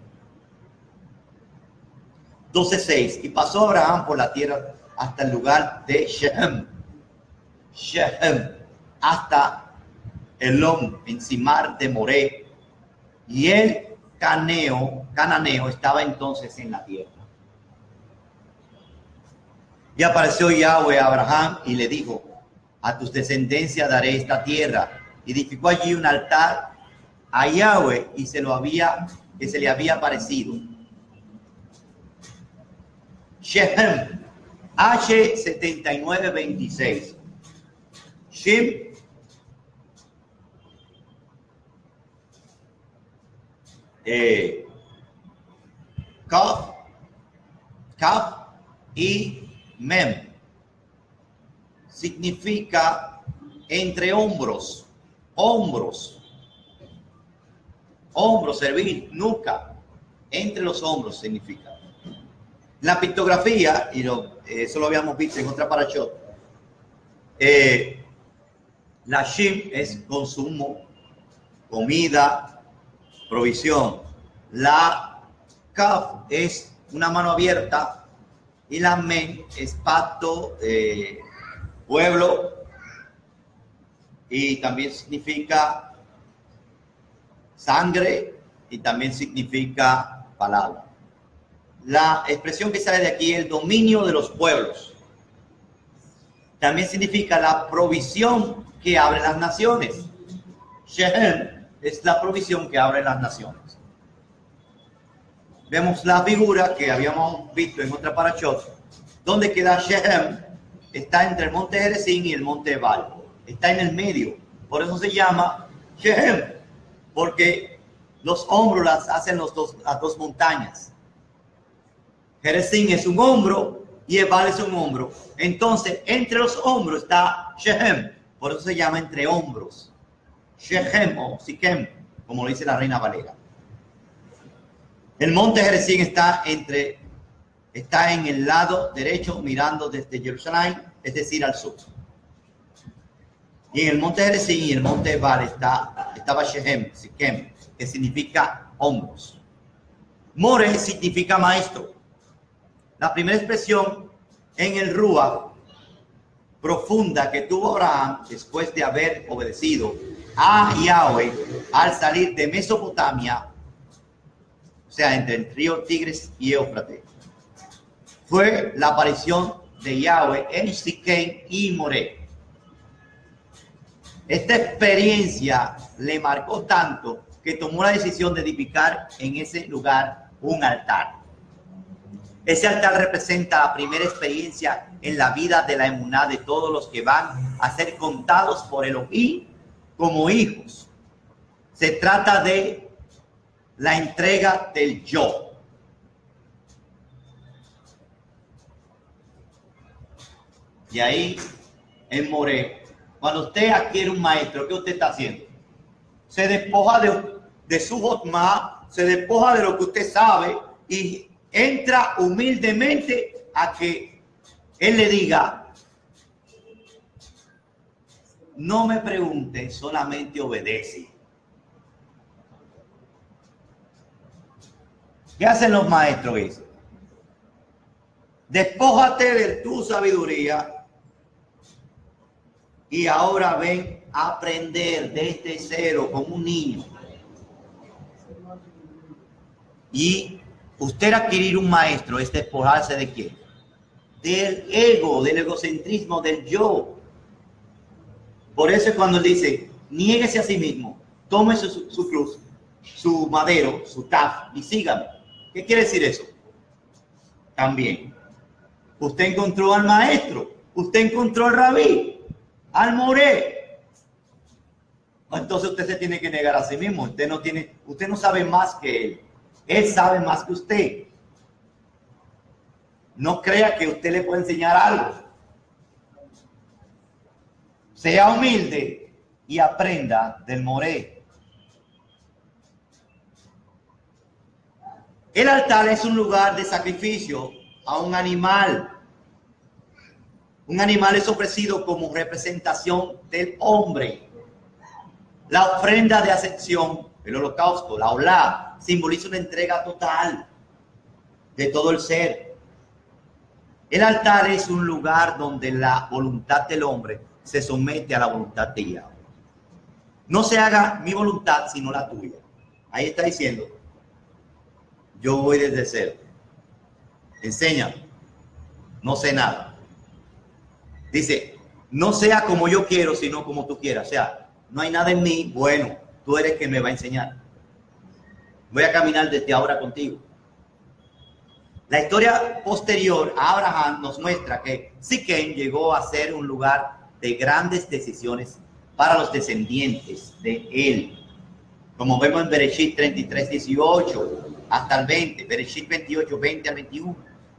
12:6. Y pasó Abraham por la tierra hasta el lugar de Shechem, hasta Elón, encimar de Moré. Y el cananeo estaba entonces en la tierra. Y apareció Yahweh a Abraham y le dijo: a tus descendencias daré esta tierra. Y edificó allí un altar a Yahweh y se le había aparecido. Shechem, H7926. Shem, Kaf y Mem. Significa entre hombros, hombros, hombros, servir, nuca, entre los hombros significa. La pictografía, y eso lo habíamos visto en otra parashot, la Shem es consumo, comida, provisión. La Kaf es una mano abierta y la Men es pacto, pueblo, y también significa sangre y también significa palabra. La expresión que sale de aquí es el dominio de los pueblos. También significa la provisión que abre las naciones. Shechem es la provisión que abre las naciones. Vemos la figura que habíamos visto en otra parashot, donde queda Shechem. Está entre el monte Gerizim y el monte Ebal. Está en el medio. Por eso se llama Shechem, porque los hombros las hacen las dos montañas. Gerizim es un hombro y Ebal es un hombro. Entonces, entre los hombros está Shechem. Por eso se llama entre hombros. Shechem o Siquem, como lo dice la Reina Valera. El monte Gerizim está en el lado derecho mirando desde Jerusalén, es decir, al sur. Y en el monte Gerizim y el monte Ebal estaba Shechem, Siquem, que significa hombros. More significa maestro. La primera expresión en el Ruach profunda que tuvo Abraham después de haber obedecido a Yahweh al salir de Mesopotamia, o sea, entre el río Tigris y Éufrates, fue la aparición de Yahweh en Siquem y Moré. Esta experiencia le marcó tanto que tomó la decisión de edificar en ese lugar un altar. Ese altar representa la primera experiencia en la vida de la emuná de todos los que van a ser contados por Elohim como hijos. Se trata de la entrega del yo. Y ahí en Moré, cuando usted adquiere un maestro, ¿qué usted está haciendo? Se despoja de su jotma, se despoja de lo que usted sabe y entra humildemente a que él le diga: no me pregunte, solamente obedece. ¿Qué hacen los maestros? Eso. Despójate de tu sabiduría y ahora ven a aprender desde cero como un niño. Y usted adquirir un maestro es despojarse ¿de quién? Del ego, del egocentrismo, del yo. Por eso es cuando él dice: niéguese a sí mismo, tome su cruz, su madero, su taf y sígame. ¿Qué quiere decir eso? También, usted encontró al maestro, usted encontró al rabí, al moré. Entonces usted se tiene que negar a sí mismo. Usted no sabe más que él. Él sabe más que usted. No crea que usted le puede enseñar algo. Sea humilde y aprenda del moré. El altar es un lugar de sacrificio a un animal. Un animal es ofrecido como representación del hombre. La ofrenda de acepción, el holocausto, la olá, simboliza una entrega total de todo el ser. El altar es un lugar donde la voluntad del hombre se somete a la voluntad de Yahweh. No se haga mi voluntad sino la tuya. Ahí está diciendo: yo voy desde cero. Enséñame. No sé nada. Dice, no sea como yo quiero, sino como tú quieras. O sea, no hay nada en mí, bueno, tú eres quien me va a enseñar. Voy a caminar desde ahora contigo. La historia posterior a Abraham nos muestra que Siquem llegó a ser un lugar de grandes decisiones para los descendientes de él. Como vemos en Bereshit 33, 18 hasta el 20, Bereshit 28, 20 al 21,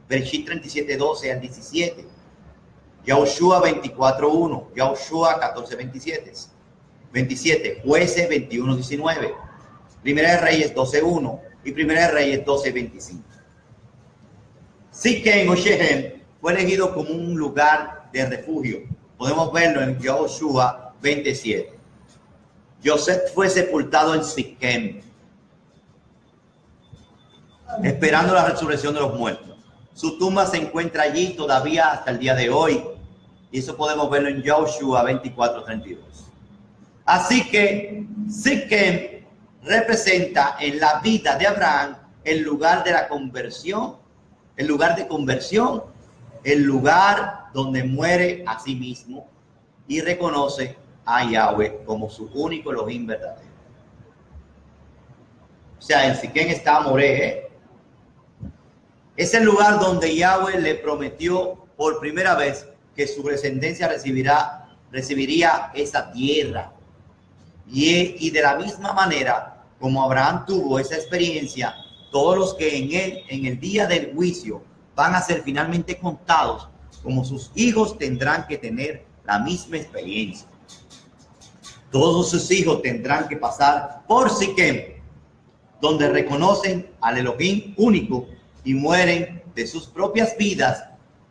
Bereshit 37, 12 al 17, Yahushua 24, 1, Yahushua 14, 27, Jueces 21, 19, Primera de Reyes 12, 1 y Primera de Reyes 12, 25. Siquem o Shechem fue elegido como un lugar de refugio. Podemos verlo en Yahushua 27. Joseph fue sepultado en Siquem, esperando la resurrección de los muertos. Su tumba se encuentra allí todavía hasta el día de hoy. Y eso podemos verlo en Yahushua 24, 32. Así que Siquem representa en la vida de Abraham el lugar de la conversión, el lugar de conversión, el lugar donde muere a sí mismo y reconoce a Yahweh como su único Elohim verdadero. O sea, en Siquem está Moré. Es el lugar donde Yahweh le prometió por primera vez que su descendencia recibiría esa tierra. Y de la misma manera como Abraham tuvo esa experiencia, todos los que en él, en el día del juicio, van a ser finalmente contados como sus hijos, tendrán que tener la misma experiencia. Todos sus hijos tendrán que pasar por Siquem, donde reconocen al Elohim único y mueren de sus propias vidas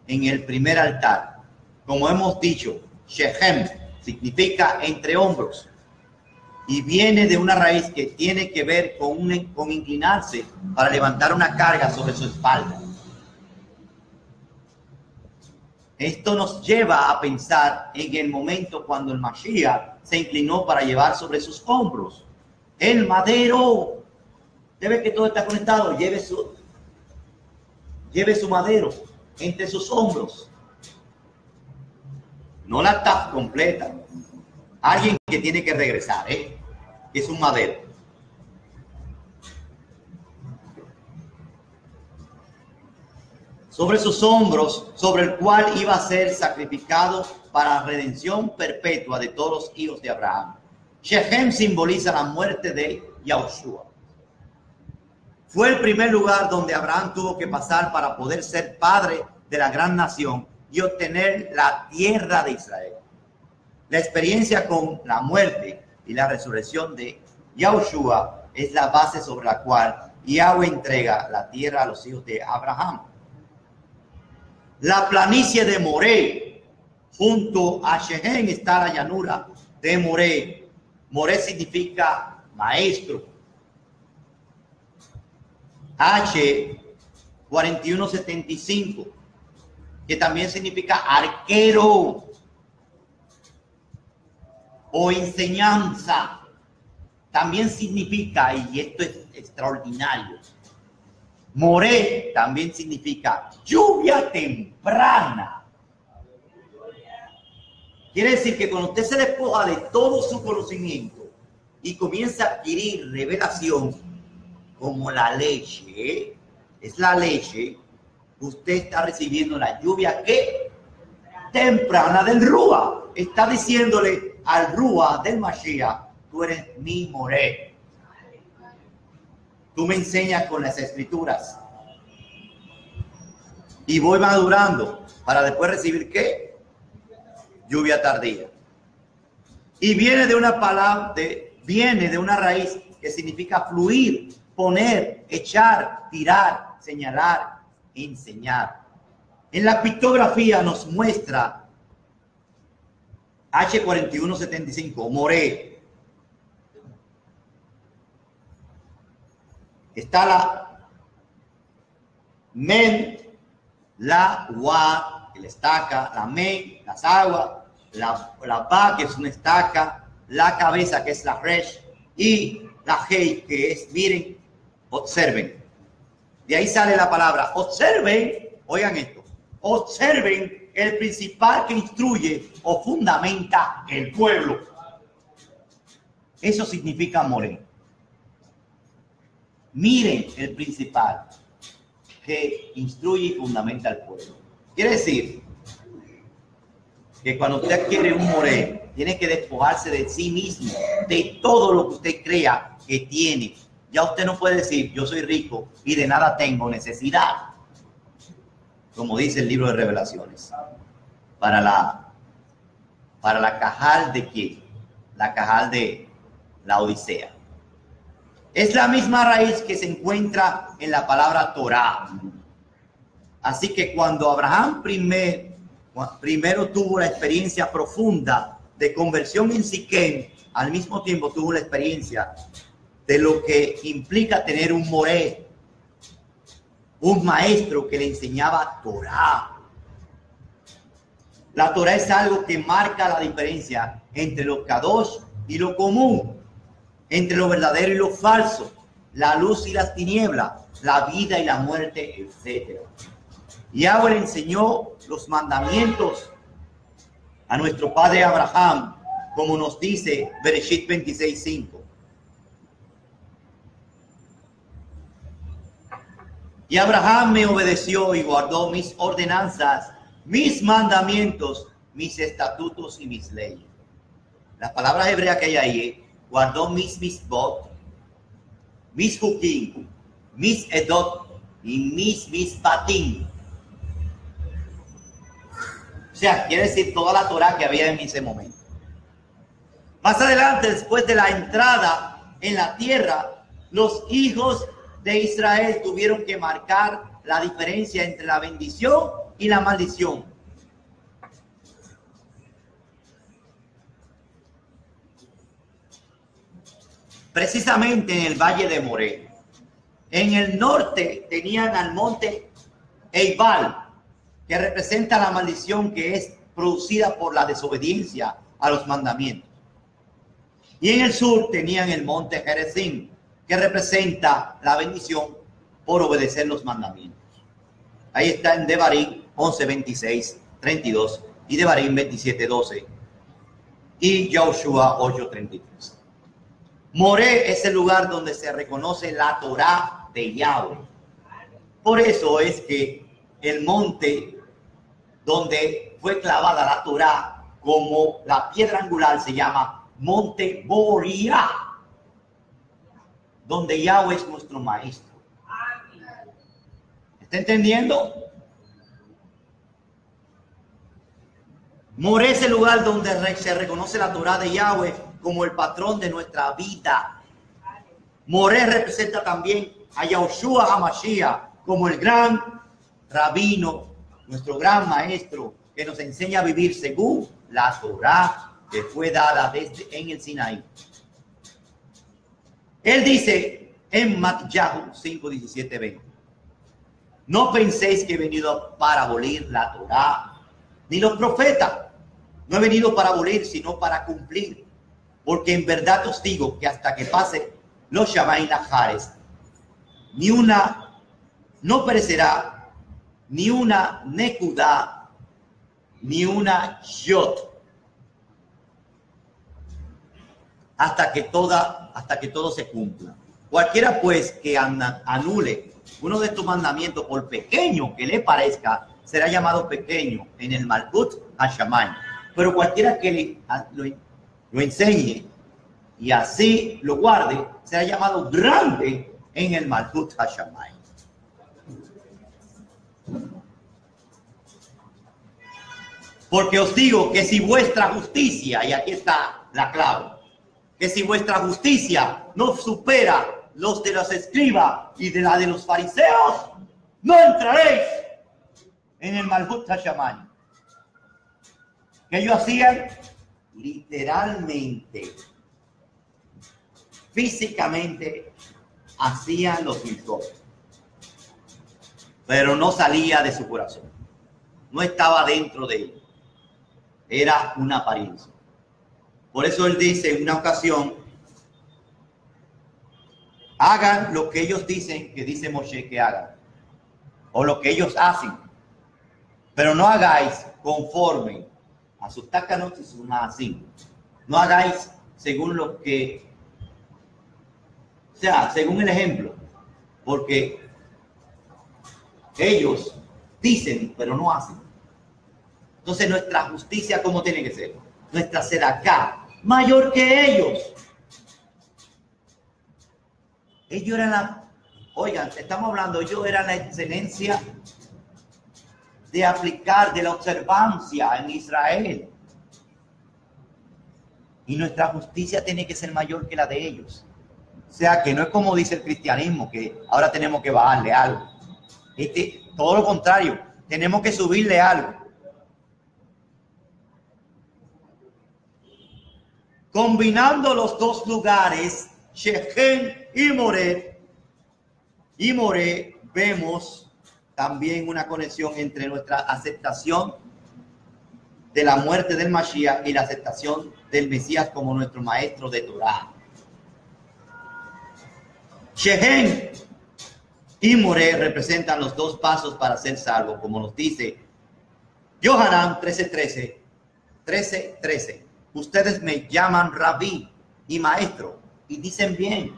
en el primer altar. Como hemos dicho, Shechem significa entre hombros y viene de una raíz que tiene que ver con inclinarse para levantar una carga sobre su espalda. Esto nos lleva a pensar en el momento cuando el Mashiach se inclinó para llevar sobre sus hombros el madero. Debe que todo está conectado. Lleve su madero entre sus hombros. No la tapa completa. Alguien que tiene que regresar, es un madero. Sobre sus hombros, sobre el cual iba a ser sacrificado para redención perpetua de todos los hijos de Abraham. Shechem simboliza la muerte de Yahushua. Fue el primer lugar donde Abraham tuvo que pasar para poder ser padre de la gran nación y obtener la tierra de Israel. La experiencia con la muerte y la resurrección de Yahushua es la base sobre la cual Yahweh entrega la tierra a los hijos de Abraham. La planicie de Moré, junto a Shechem está la llanura de Moré. Moré significa maestro. H4175, que también significa arquero o enseñanza, también significa, y esto es extraordinario, Moré también significa lluvia temprana. Quiere decir que cuando usted se despoja de todo su conocimiento y comienza a adquirir revelación, como la leche, es la leche, usted está recibiendo la lluvia que temprana del Rúa. Está diciéndole al Rúa del Mashiach, tú eres mi Moré. Tú me enseñas con las escrituras. Y voy madurando para después recibir ¿qué? Lluvia tardía. Y viene de una palabra, viene de una raíz que significa fluir, poner, echar, tirar, señalar, enseñar. En la pictografía nos muestra H4175, Moré. Está la Men, la Wa, la estaca, la Men, las aguas, la Ba, que es una estaca, la cabeza, que es la Resh, y la Hei, que es, miren, observen. De ahí sale la palabra, observen, oigan esto, observen el principal que instruye o fundamenta el pueblo. Eso significa Moré. Miren el principal que instruye y fundamenta al pueblo. Quiere decir que cuando usted adquiere un Moré, tiene que despojarse de sí mismo, de todo lo que usted crea que tiene. Ya usted no puede decir, yo soy rico y de nada tengo necesidad. Como dice el libro de Revelaciones. Para la cajal de ¿quién? La cajal de la Odisea. Es la misma raíz que se encuentra en la palabra Torá. Así que cuando Abraham primero tuvo la experiencia profunda de conversión en Siquem, al mismo tiempo tuvo la experiencia de lo que implica tener un Moré, un maestro que le enseñaba Torá. La Torá es algo que marca la diferencia entre lo kadosh y lo común, entre lo verdadero y lo falso, la luz y las tinieblas, la vida y la muerte, etc. Yahweh le enseñó los mandamientos a nuestro padre Abraham, como nos dice Bereshit 26:5. Y Abraham me obedeció y guardó mis ordenanzas, mis mandamientos, mis estatutos y mis leyes. Las palabras hebreas que hay ahí, guardó mis misbot, mis hukim, mis edot y mis mispatim. O sea, quiere decir toda la Torah que había en ese momento. Más adelante, después de la entrada en la tierra, los hijos de Israel tuvieron que marcar la diferencia entre la bendición y la maldición. Precisamente en el valle de Moré. En el norte tenían al monte Eibal, que representa la maldición que es producida por la desobediencia a los mandamientos. Y en el sur tenían el monte Gerizim, que representa la bendición por obedecer los mandamientos. Ahí está en Devarim 11:26-32 y Devarim 27:12 y Joshua 8:33. Moré es el lugar donde se reconoce la Torá de Yahweh. Por eso es que el monte donde fue clavada la Torá como la piedra angular se llama Monte Moriah, donde Yahweh es nuestro maestro. ¿Está entendiendo? Moré es el lugar donde se reconoce la Torá de Yahweh como el patrón de nuestra vida. Moré representa también a Yahushua HaMashiach como el gran rabino, nuestro gran maestro, que nos enseña a vivir según la Torá que fue dada en el Sinaí. Él dice en Matyahu 5:17-20: no penséis que he venido para abolir la Torá ni los profetas. No he venido para abolir, sino para cumplir. Porque en verdad os digo que hasta que pase los Shabbat y Najares, ni una no perecerá, ni una Nekudá, ni una Yot, hasta que todo se cumpla. Cualquiera pues que anule uno de estos mandamientos, por pequeño que le parezca, será llamado pequeño en el Malkut Hashamayim. Pero cualquiera que lo enseñe y así lo guarde, será llamado grande en el Malkut Hashamayim. Porque os digo que si vuestra justicia, y aquí está la clave, que si vuestra justicia no supera los de los escribas y de la de los fariseos, no entraréis en el Malkut Hashamayim. Que ellos hacían literalmente, físicamente, hacían los mitzvot, pero no salía de su corazón, no estaba dentro de él, era una apariencia. Por eso él dice en una ocasión: hagan lo que ellos dicen que dice Moshe que hagan, o lo que ellos hacen, Pero no hagáis conforme a sus tácanos y sus así. No hagáis según lo que, o sea, según el ejemplo, porque ellos dicen, pero no hacen. Entonces nuestra justicia, ¿cómo tiene que ser? Nuestra sedacá, mayor que ellos. Ellos eran la, oigan, estamos hablando, ellos eran la excelencia de aplicar, de la observancia en Israel. Y nuestra justicia tiene que ser mayor que la de ellos. O sea, que no es como dice el cristianismo, que ahora tenemos que bajarle algo. Todo lo contrario, tenemos que subirle algo. Combinando los dos lugares, Shechem y Moré, vemos también una conexión entre nuestra aceptación de la muerte del Mashiach y la aceptación del Mesías como nuestro maestro de Torah. Shechem y Moré representan los dos pasos para ser salvo, como nos dice Yohanan 13:13. Ustedes me llaman rabí y maestro, y dicen bien,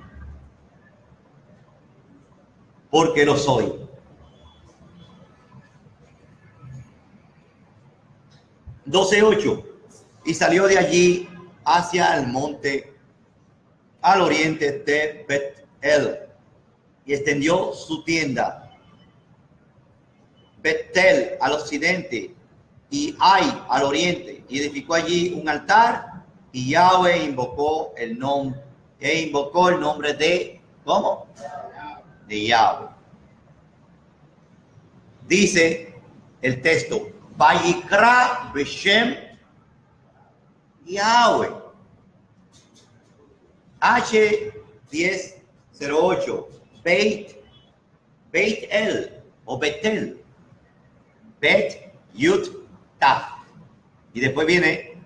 porque lo soy. Y salió de allí hacia el monte al oriente de Bet-El y extendió su tienda. Bet-El al occidente y Ai al oriente, y edificó allí un altar, y Yahweh invocó el nombre de, ¿cómo? De Yahweh. Dice el texto, Vayikra Beshem Yahweh. H1008, Bet-El o Betel, Bet Yud Taf. Y después viene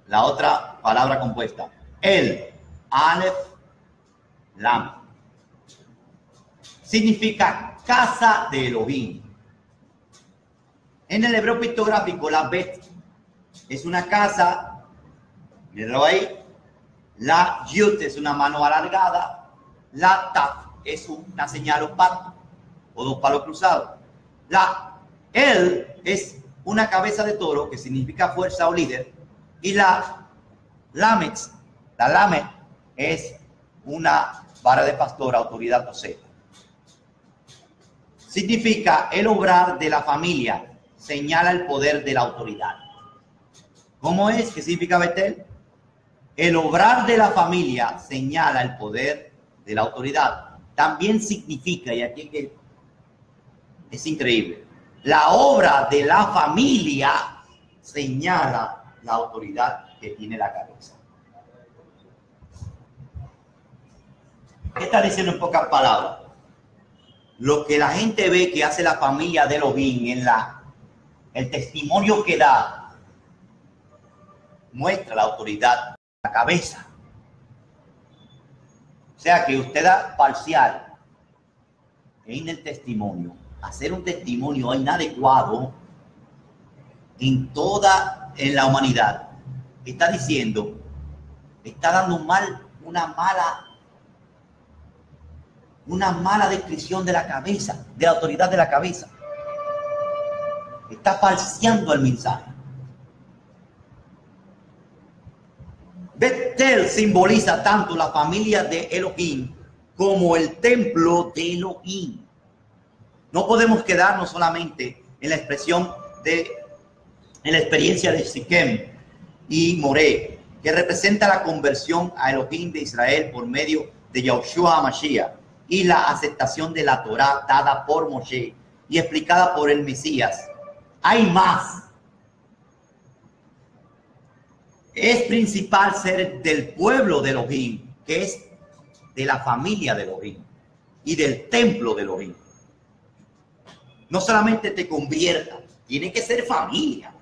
la otra palabra compuesta, El, Aleph, Lam. Significa casa de Elohim. En el hebreo pictográfico, la Bet es una casa, mírenlo ahí. La Yud es una mano alargada. La Taf es una señal o pacto o dos palos cruzados. La El es una cabeza de toro, que significa fuerza o líder, y la Lamet es una vara de pastor, autoridad o sea. Significa el obrar de la familia, señala el poder de la autoridad. ¿Cómo es? ¿Qué significa Betel? El obrar de la familia señala el poder de la autoridad. También significa, y aquí que es increíble, la obra de la familia señala la autoridad que tiene la cabeza. ¿Qué está diciendo en pocas palabras? Lo que la gente ve que hace la familia de Elohim en el testimonio que da, muestra la autoridad, la cabeza. O sea que usted da parcial en el testimonio. Hacer un testimonio inadecuado en la humanidad. Está diciendo, está dando una mala descripción de la cabeza, de la autoridad de la cabeza. Está falseando el mensaje. Bet-El simboliza tanto la familia de Elohim como el templo de Elohim. No podemos quedarnos solamente en la expresión en la experiencia de Siquem y Moré, que representa la conversión a Elohim de Israel por medio de Yahushua HaMashiach y la aceptación de la Torá dada por Moshe y explicada por el Mesías. Hay más. Es principal ser del pueblo de Elohim, que es de la familia de Elohim y del templo de Elohim. No solamente te convierta, tiene que ser familia.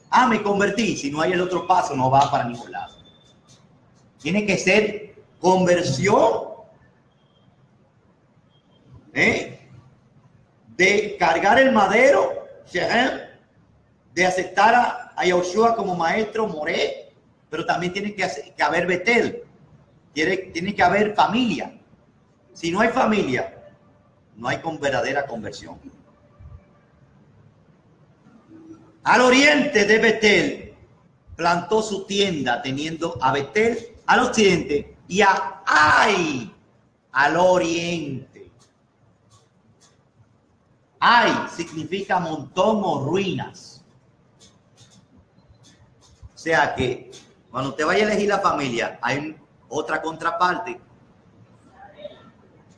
Ah, me convertí. Si no hay el otro paso, no va para ningún lado. Tiene que ser conversión. De cargar el madero Shechem, de aceptar a Yahushua como maestro, Moré, pero también tiene que haber Betel, tiene que haber familia. Si no hay familia, no hay verdadera conversión. Al oriente de Betel plantó su tienda, teniendo a Betel al occidente y a Ai al oriente. Ai significa montón o ruinas. O sea que cuando usted vaya a elegir la familia, hay otra contraparte.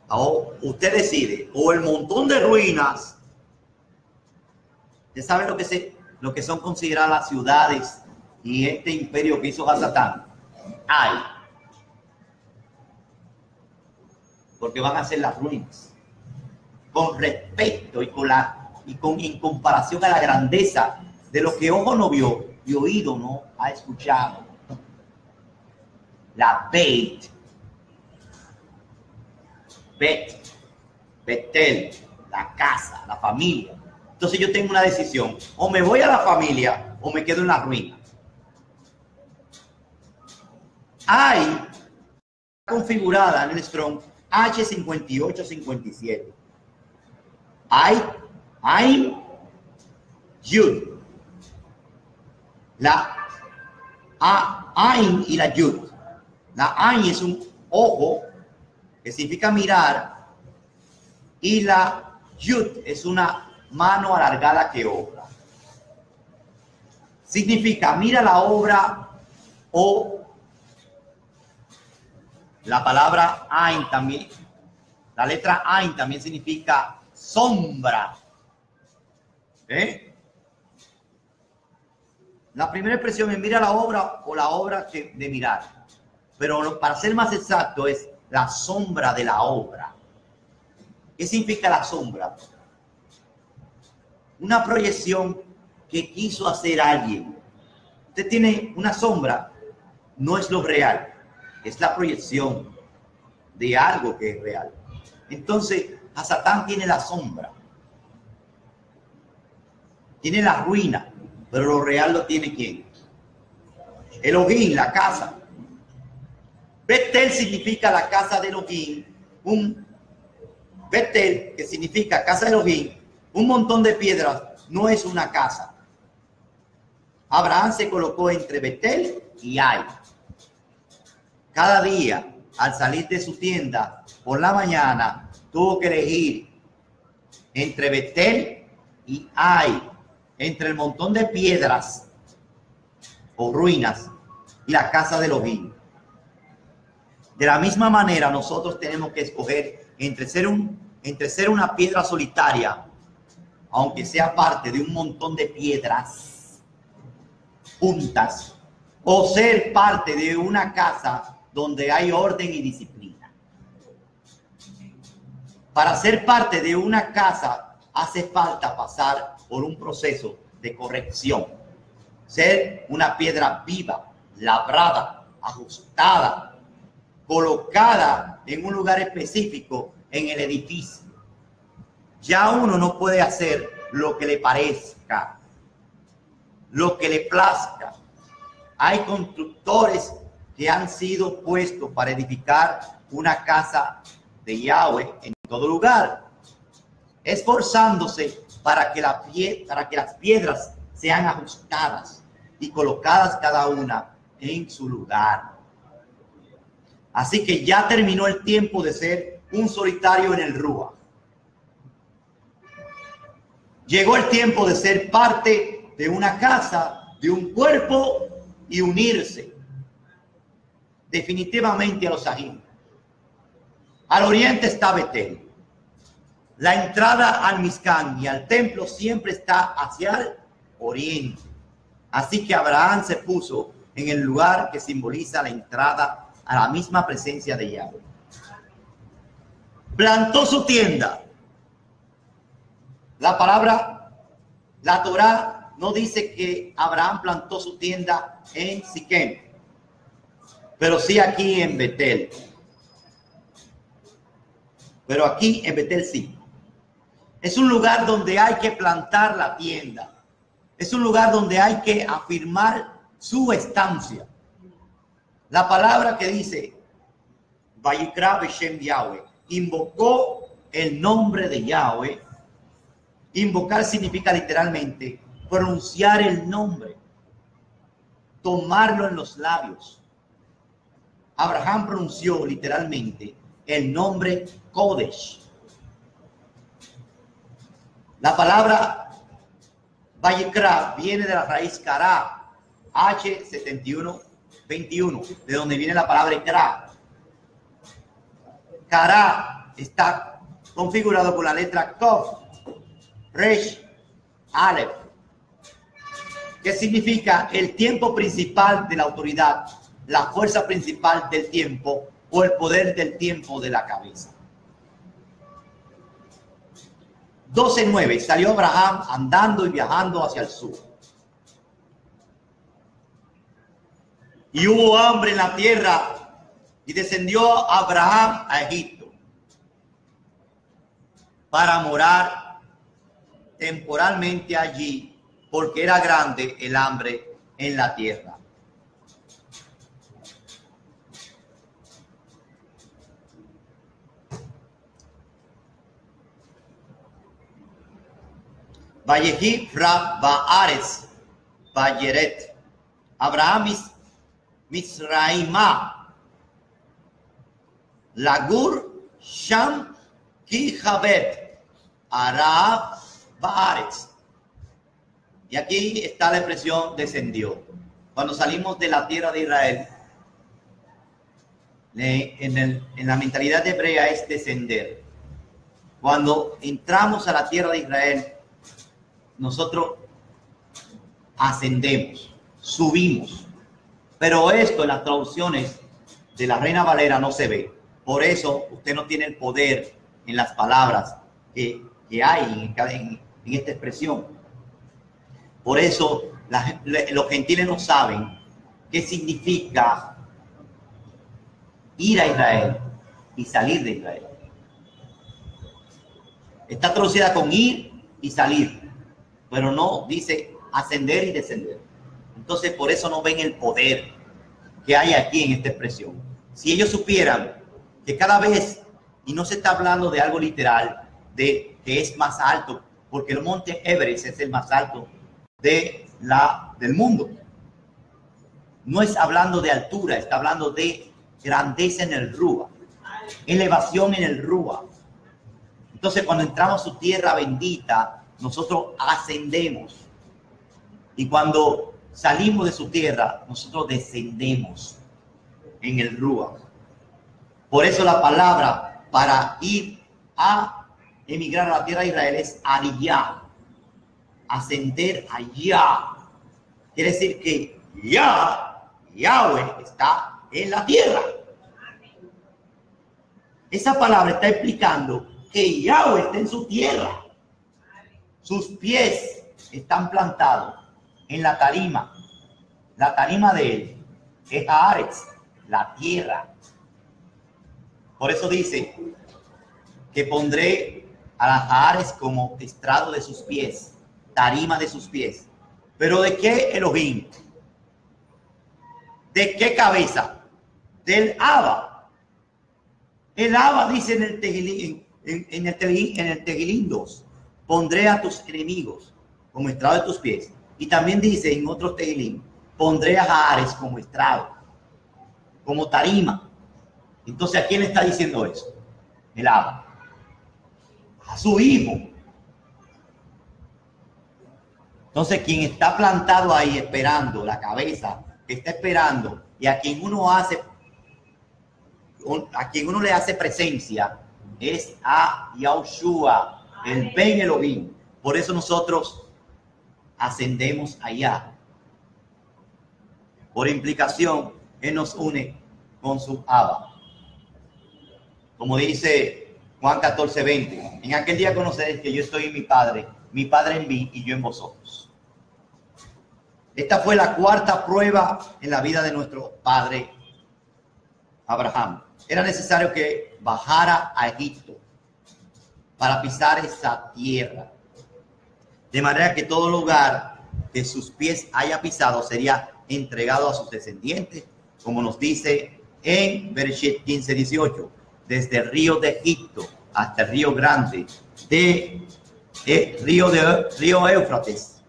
O usted decide, o el montón de ruinas. ¿Usted sabe lo que son consideradas las ciudades y este imperio que hizo Hasatán? Ai. Porque van a ser las ruinas. Con respecto en comparación a la grandeza de lo que ojo no vio y oído no ha escuchado. La Betel, la casa, la familia. Entonces yo tengo una decisión, o me voy a la familia o me quedo en la ruina. Hay configurada en el Strong H5857. Hay Yud. La Ain y la Yud. La Ain es un ojo que significa mirar y la Yud es una mano alargada que obra. Significa mira la obra, o la palabra Ain también, la letra Ain también significa sombra. La primera expresión es mira la obra o la obra de mirar. Pero para ser más exacto es la sombra de la obra. ¿Qué significa la sombra? Una proyección que quiso hacer alguien. Usted tiene una sombra, no es lo real, es la proyección de algo que es real. Entonces, Hasatán tiene la sombra, tiene la ruina, pero lo real lo tiene ¿quién? Elohim, la casa. Betel significa la casa de Elohim. Betel, que significa casa de Elohim, un montón de piedras, no es una casa. Abraham se colocó entre Betel y Ai. Cada día, al salir de su tienda por la mañana, tuvo que elegir entre Betel y Ai, entre el montón de piedras o ruinas y la casa de Elohim. De la misma manera, nosotros tenemos que escoger entre ser una piedra solitaria, aunque sea parte de un montón de piedras juntas, o ser parte de una casa donde hay orden y disciplina. Para ser parte de una casa hace falta pasar por un proceso de corrección. Ser una piedra viva, labrada, ajustada, colocada en un lugar específico en el edificio. Ya uno no puede hacer lo que le parezca, lo que le plazca. Hay constructores que han sido puestos para edificar una casa de Yahweh en todo lugar, esforzándose para que las piedras sean ajustadas y colocadas cada una en su lugar. Así que ya terminó el tiempo de ser un solitario en el Rúa. Llegó el tiempo de ser parte de una casa, de un cuerpo y unirse definitivamente a los Sahim. Al oriente está Betel. La entrada al Mizcán y al templo siempre está hacia el oriente. Así que Abraham se puso en el lugar que simboliza la entrada a la misma presencia de Yahweh. Plantó su tienda. La Torá no dice que Abraham plantó su tienda en Siquem, pero sí aquí en Betel. Pero aquí en Betel sí. Es un lugar donde hay que plantar la tienda. Es un lugar donde hay que afirmar su estancia. La palabra que dice, Vayikra Beshem Yahweh, invocó el nombre de Yahweh. Invocar significa literalmente pronunciar el nombre, tomarlo en los labios. Abraham pronunció literalmente el nombre Kodesh. La palabra Vayikra viene de la raíz Kara, H7121, de donde viene la palabra Kara. Kara está configurado con la letra Kof, Resh, Aleph, que significa el tiempo principal de la autoridad, la fuerza principal del tiempo o el poder del tiempo de la cabeza. 12:9, salió Abraham andando y viajando hacia el sur. Y hubo hambre en la tierra y descendió Abraham a Egipto para morar temporalmente allí, porque era grande el hambre en la tierra. Vayehi Rab Baaretz Bayeret Abraham Misraima Lagur Sham Ki Jabet Arab Baaretz. Y aquí está la expresión descendió. Cuando salimos de la tierra de Israel, en la mentalidad hebrea es descender. Cuando entramos a la tierra de Israel, nosotros ascendemos, subimos. Pero esto en las traducciones de la Reina Valera no se ve. Por eso usted no tiene el poder en las palabras que hay en esta expresión. Por eso los gentiles no saben qué significa ir a Israel y salir de Israel. Está traducida con ir y salir, pero no dice ascender y descender. Entonces por eso no ven el poder que hay aquí en esta expresión. Si ellos supieran que cada vez, y no se está hablando de algo literal, de que es más alto, porque el monte Everest es el más alto del mundo. No es hablando de altura, está hablando de grandeza en el Rúa, elevación en el Rúa. Entonces cuando entramos a su tierra bendita, nosotros ascendemos. Y cuando salimos de su tierra, nosotros descendemos en el Rúa. Por eso la palabra para ir a emigrar a la tierra de Israel es Ariyah. Ascender allá. Quiere decir que Yahweh está en la tierra. Esa palabra está explicando que Yahweh está en su tierra. Sus pies están plantados en la tarima. La tarima de él es Haaretz, la tierra. Por eso dice que pondré a las Haaretz como estrado de sus pies, tarima de sus pies. ¿Pero de qué Elohim? ¿De qué cabeza? Del Abba. El Abba dice en el Tehilín 2, pondré a tus enemigos como estrado de tus pies. Y también dice en otros Tehilín, pondré a Haaretz como estrado, como tarima. Entonces, ¿a quién le está diciendo eso? El Abba. A su hijo. Entonces, quien está plantado ahí esperando, la cabeza que está esperando, y a quien uno le hace presencia, es a Yahushua, el Ben Elohim. Por eso nosotros ascendemos allá. Por implicación, Él nos une con su Abba. Como dice Juan 14:20, en aquel día conoceréis que yo estoy en mi Padre en mí y yo en vosotros. Esta fue la cuarta prueba en la vida de nuestro padre Abraham. Era necesario que bajara a Egipto. para pisar esa tierra. De manera que todo lugar que sus pies haya pisado sería entregado a sus descendientes, como nos dice en Bereshit 15:18, desde el río de Egipto hasta el río grande, río Éufrates,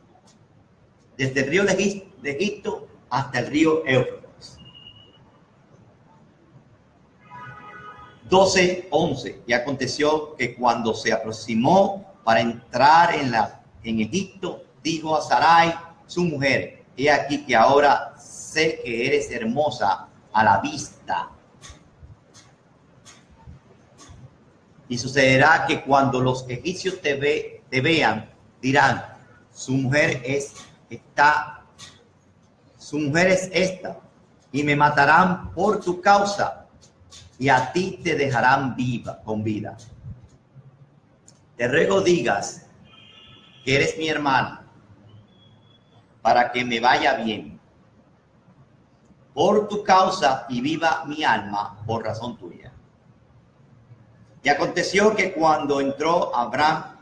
desde el río de Egipto hasta el río Éufrates. 12:11. Y aconteció que cuando se aproximó para entrar en Egipto, dijo a Sarai, su mujer: he aquí que ahora sé que eres hermosa a la vista. Y sucederá que cuando los egipcios te vean, dirán: su mujer es esta, y me matarán por tu causa, y a ti te dejarán con vida. Te ruego digas que eres mi hermana, para que me vaya bien por tu causa y viva mi alma por razón tuya. Y aconteció que cuando entró Abraham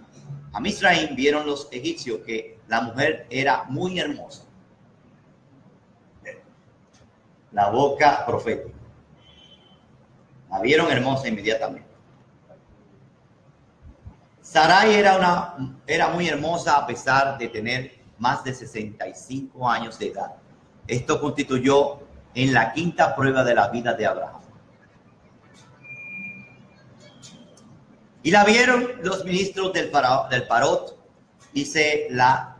a Misraim, vieron los egipcios que la mujer era muy hermosa. La boca profética. La vieron hermosa inmediatamente. Sarai era muy hermosa a pesar de tener más de 65 años de edad. Esto constituyó en la quinta prueba de la vida de Abraham. Y la vieron los ministros del Parot y se la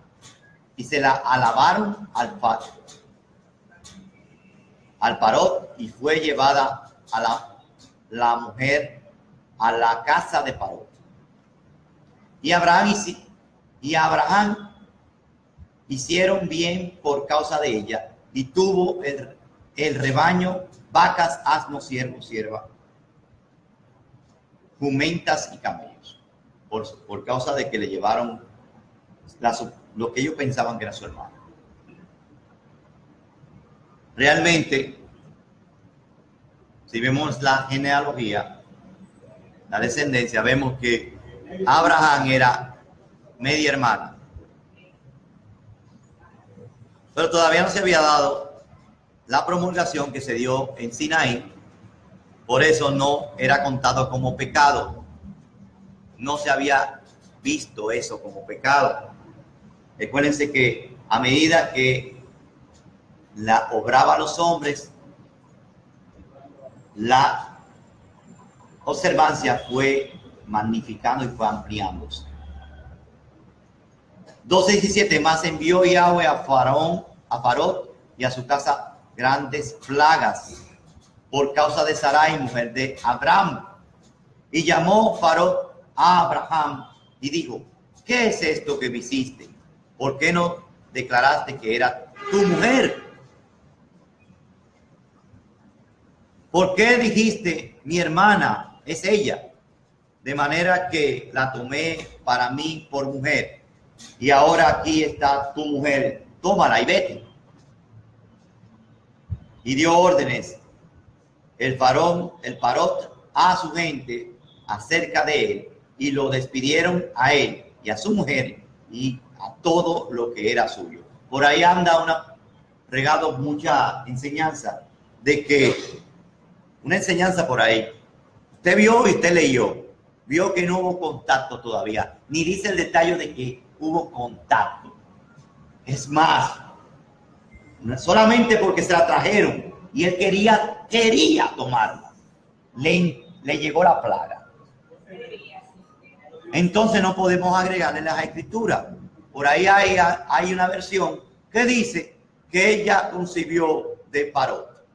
alabaron al Parot, y fue llevada a la mujer a la casa de Parot. Y Abraham hicieron bien por causa de ella, y tuvo el rebaño, vacas, asnos, siervos, sierva, jumentas y camellos, por causa de que le llevaron lo que ellos pensaban que era su hermano. Realmente, si vemos la genealogía, la descendencia, vemos que Abraham era media hermana, pero todavía no se había dado la promulgación que se dio en Sinaí. Por eso no era contado como pecado. No se había visto eso como pecado. Recuérdense que a medida que la obraba los hombres, la observancia fue magnificando y fue ampliándose. 12:17. Más envió Yahweh a Parot y a su casa grandes plagas por causa de Sarai, mujer de Abraham. Y llamó Parot a Abraham y dijo: ¿qué es esto que me hiciste? ¿Por qué no declaraste que era tu mujer? ¿Por qué dijiste mi hermana es ella? De manera que la tomé para mí por mujer. Y ahora aquí está tu mujer, tómala y vete. Y dio órdenes el Parot a su gente acerca de él, y lo despidieron a él y a su mujer y a todo lo que era suyo. Por ahí anda regado mucha enseñanza, una enseñanza por ahí. Usted vio y usted leyó, vio que no hubo contacto todavía, ni dice el detalle de que hubo contacto. Es más, solamente porque se la trajeron y él quería tomarla, le llegó la plaga. Entonces no podemos agregarle las escrituras. Por ahí hay una versión que dice que ella concibió de Parot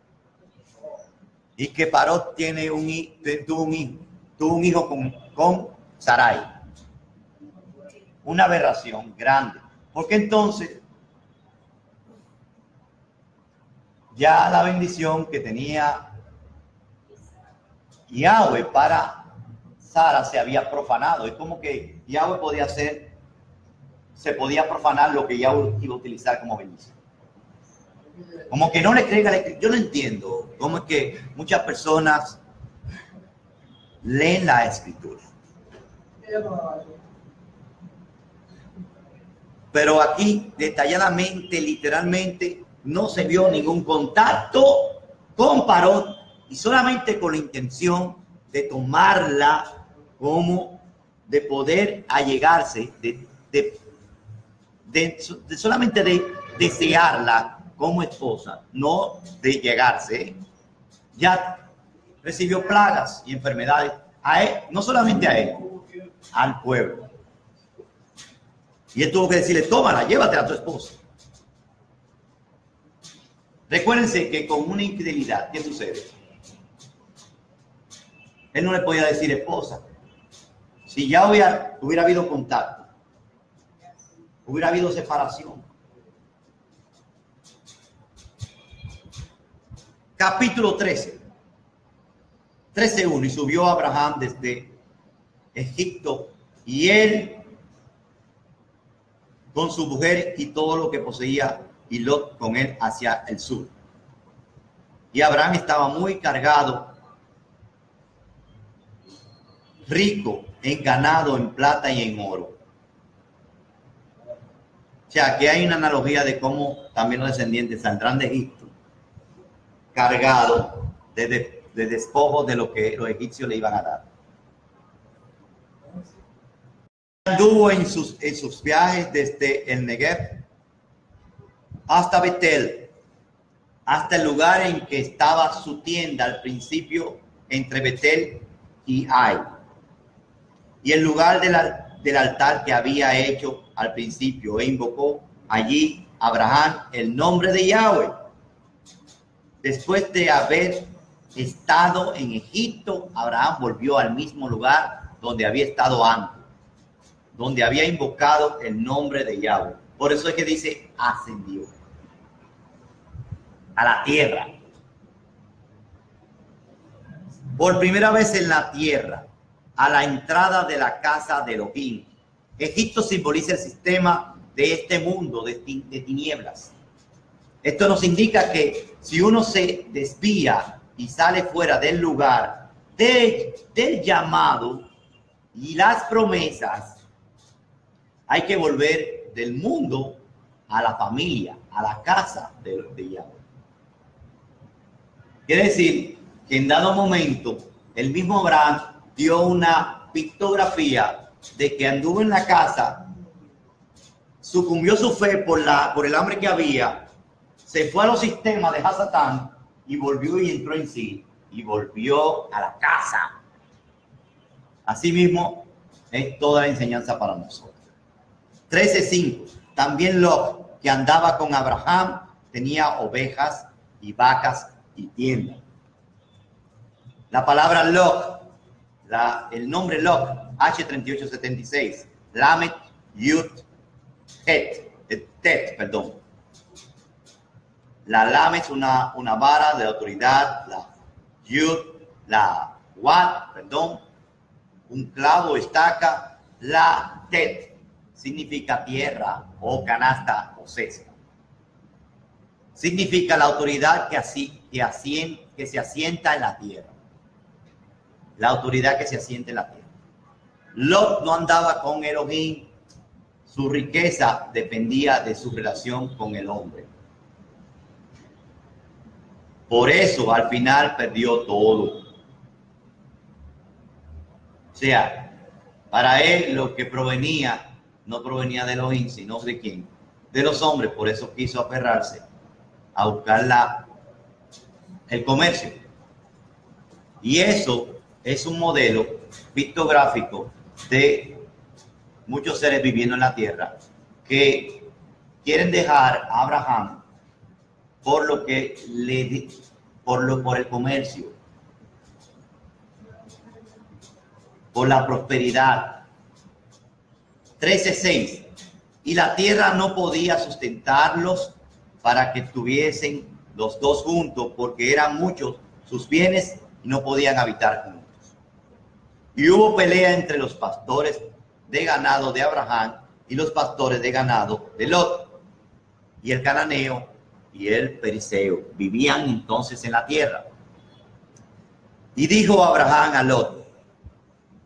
y que Parot tuvo un hijo con Sarai. Una aberración grande, porque entonces ya la bendición que tenía Yahweh para Sara se había profanado. Es como que Yahweh se podía profanar lo que Yahweh iba a utilizar como bendición. Como que no le creen a la escritura. Yo no entiendo cómo es que muchas personas leen la escritura. Pero aquí, detalladamente, literalmente, no se vio ningún contacto con Parot y solamente con la intención de tomarla como de poder allegarse, solamente de desearla como esposa, no de llegarse. Ya recibió plagas y enfermedades a él, no solamente a él, al pueblo. Y él tuvo que decirle, tómala, llévate a tu esposa. Recuérdense que con una infidelidad, ¿qué sucede? Él no le podía decir esposa. Si ya hubiera habido contacto, hubiera habido separación. Capítulo 13. 13:1. Y subió Abraham desde Egipto, y él con su mujer y todo lo que poseía, y Lot con él hacia el sur. Y Abraham estaba muy cargado, rico en ganado, en plata y en oro. O sea, aquí hay una analogía de cómo también los descendientes saldrán de Egipto cargados de despojos de lo que los egipcios le iban a dar. Anduvo en sus viajes desde el Negev hasta Betel, hasta el lugar en que estaba su tienda al principio entre Betel y Ai, y el lugar del altar que había hecho al principio, e invocó allí Abraham el nombre de Yahweh. Después de haber estado en Egipto, Abraham volvió al mismo lugar donde había estado antes, donde había invocado el nombre de Yahweh. Por eso es que dice ascendió a la tierra. Por primera vez en la tierra, a la entrada de la casa de Elohim. Egipto simboliza el sistema de este mundo de tinieblas. Esto nos indica que si uno se desvía y sale fuera del lugar del llamado y las promesas, hay que volver del mundo a la familia, a la casa de Yahweh. Quiere decir que en dado momento el mismo Abraham dio una pictografía de que anduvo en la casa, sucumbió su fe por el hambre que había, se fue a los sistemas de Hasatán y volvió y entró en sí y volvió a la casa. Asimismo, es toda la enseñanza para nosotros. 13:5. También Lot, que andaba con Abraham, tenía ovejas y vacas y tiendas. La palabra Lot, el nombre Lot, H3876, Lamet, Yud, Tet, perdón. La Lam es una vara de autoridad, la Yud, la Wat, perdón, un clavo, estaca, la Tet significa tierra o canasta o cesta. Significa la autoridad que se asienta en la tierra. La autoridad que se asienta en la tierra. Lot no andaba con Elohim. Su riqueza dependía de su relación con el hombre. Por eso al final perdió todo. O sea, para él lo que provenía no provenía de Elohim, sino de quién, de los hombres. Por eso quiso aferrarse a buscar el comercio. Y eso es un modelo pictográfico de muchos seres viviendo en la tierra que quieren dejar a Abraham por el comercio, por la prosperidad. 13:6. Y la tierra no podía sustentarlos para que estuviesen los dos juntos, porque eran muchos sus bienes y no podían habitar juntos. Y hubo pelea entre los pastores de ganado de Abraham y los pastores de ganado de Lot. Y el cananeo y el periseo vivían entonces en la tierra. Y dijo Abraham a Lot: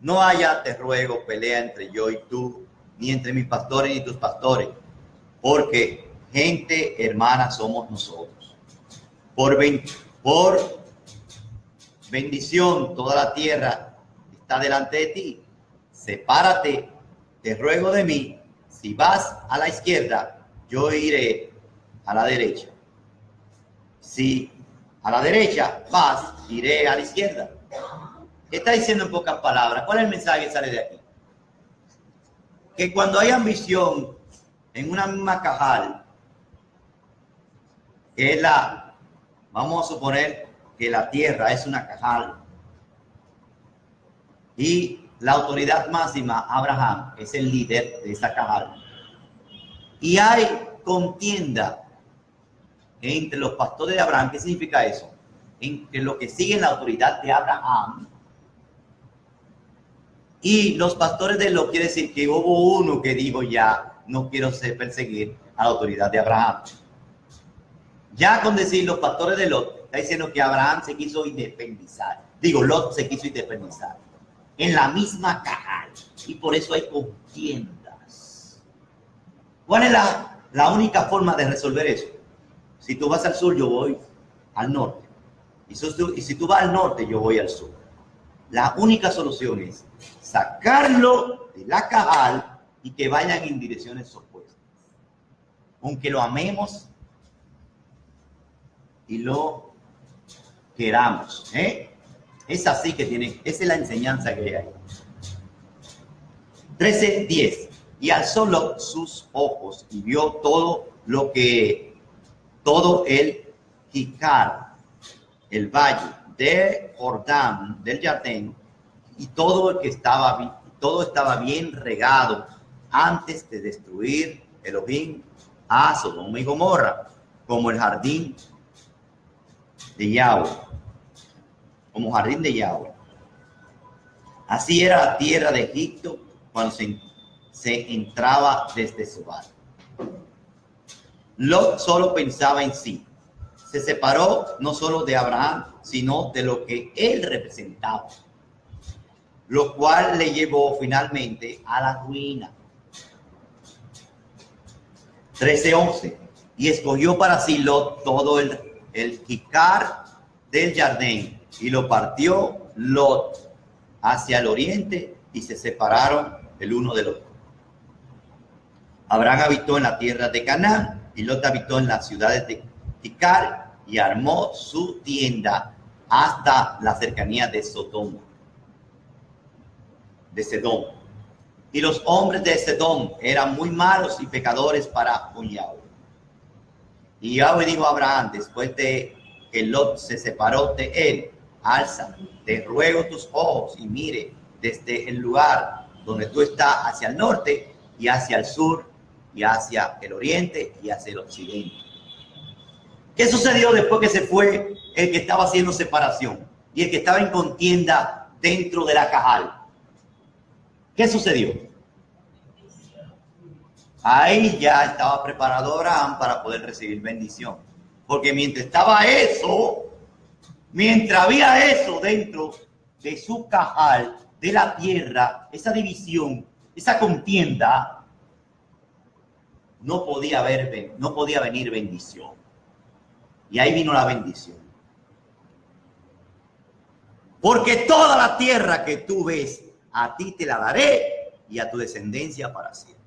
no haya, te ruego, pelea entre yo y tú, ni entre mis pastores ni tus pastores, porque gente hermana somos nosotros. Por bendición, toda la tierra está delante de ti. Sepárate, te ruego de mí. Si vas a la izquierda, yo iré a la derecha. Si a la derecha vas, iré a la izquierda. ¿Qué está diciendo en pocas palabras? ¿Cuál es el mensaje que sale de aquí? Que cuando hay ambición en una misma cajal, que es vamos a suponer que la tierra es una cajal y la autoridad máxima, Abraham, es el líder de esa cajal. Y hay contienda entre los pastores de Abraham. ¿Qué significa eso? Entre los que siguen la autoridad de Abraham y los pastores de Lot. Quiere decir que hubo uno que dijo ya, no quiero perseguir a la autoridad de Abraham. Ya con decir los pastores de Lot, está diciendo que Abraham se quiso independizar. Lot se quiso independizar. En la misma cajal. Y por eso hay contiendas. ¿Cuál es la única forma de resolver eso? Si tú vas al sur, yo voy al norte. Y si tú vas al norte, yo voy al sur. La única solución es sacarlo de la cajal y que vayan en direcciones opuestas. Aunque lo amemos y lo queramos. Es así que esa es la enseñanza que hay. 13:10. Y alzó Lot sus ojos y vio todo el Jicar, el valle de Jordán, del Jardín, y todo estaba bien regado antes de destruir Elohim a Sodoma y Gomorra, como el jardín de Yahweh. Como jardín de Yahweh. Así era la tierra de Egipto cuando se entraba desde Zoar. Lot solo pensaba en sí. Se separó no solo de Abraham, sino de lo que él representaba, lo cual le llevó finalmente a la ruina. 13:11. Y escogió para sí Lot todo el Jicar del Jardín, y lo partió Lot hacia el oriente, y se separaron el uno del otro. Abraham habitó en la tierra de Canaán, y Lot habitó en las ciudades de Jicar, y armó su tienda hasta la cercanía de Sodoma. De Sedom. Y los hombres de Sedom eran muy malos y pecadores para con Yahweh. Y Yahweh dijo a Abraham, después de que Lot se separó de él: alza, te ruego tus ojos y mire desde el lugar donde tú estás hacia el norte y hacia el sur y hacia el oriente y hacia el occidente. ¿Qué sucedió después que se fue el que estaba haciendo separación y el que estaba en contienda dentro de la cajal? ¿Qué sucedió? Ahí ya estaba preparado Abraham para poder recibir bendición. Porque mientras había eso dentro de su cajal, de la tierra, esa división, esa contienda, no podía venir bendición. Y ahí vino la bendición. Porque toda la tierra que tú ves, a ti te la daré y a tu descendencia para siempre.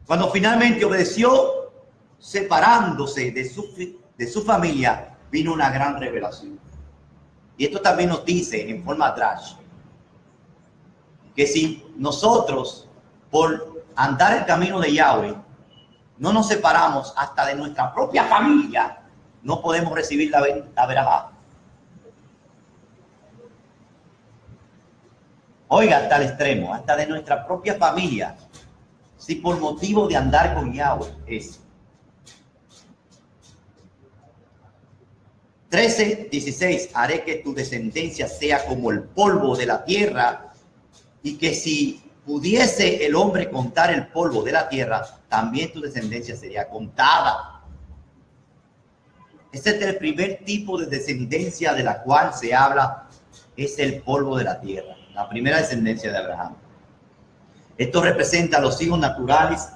Cuando finalmente obedeció, separándose de su familia, vino una gran revelación. Y esto también nos dice en forma drástica que si nosotros, por andar el camino de Yahweh, no nos separamos hasta de nuestra propia familia, no podemos recibir la verajá. Oiga, hasta el extremo, hasta de nuestra propia familia, si por motivo de andar con Yahweh es. 13:16. Haré que tu descendencia sea como el polvo de la tierra, y que si pudiese el hombre contar el polvo de la tierra, también tu descendencia sería contada. Este es el primer tipo de descendencia de la cual se habla es el polvo de la tierra, la primera descendencia de Abraham. Esto representa a los hijos naturales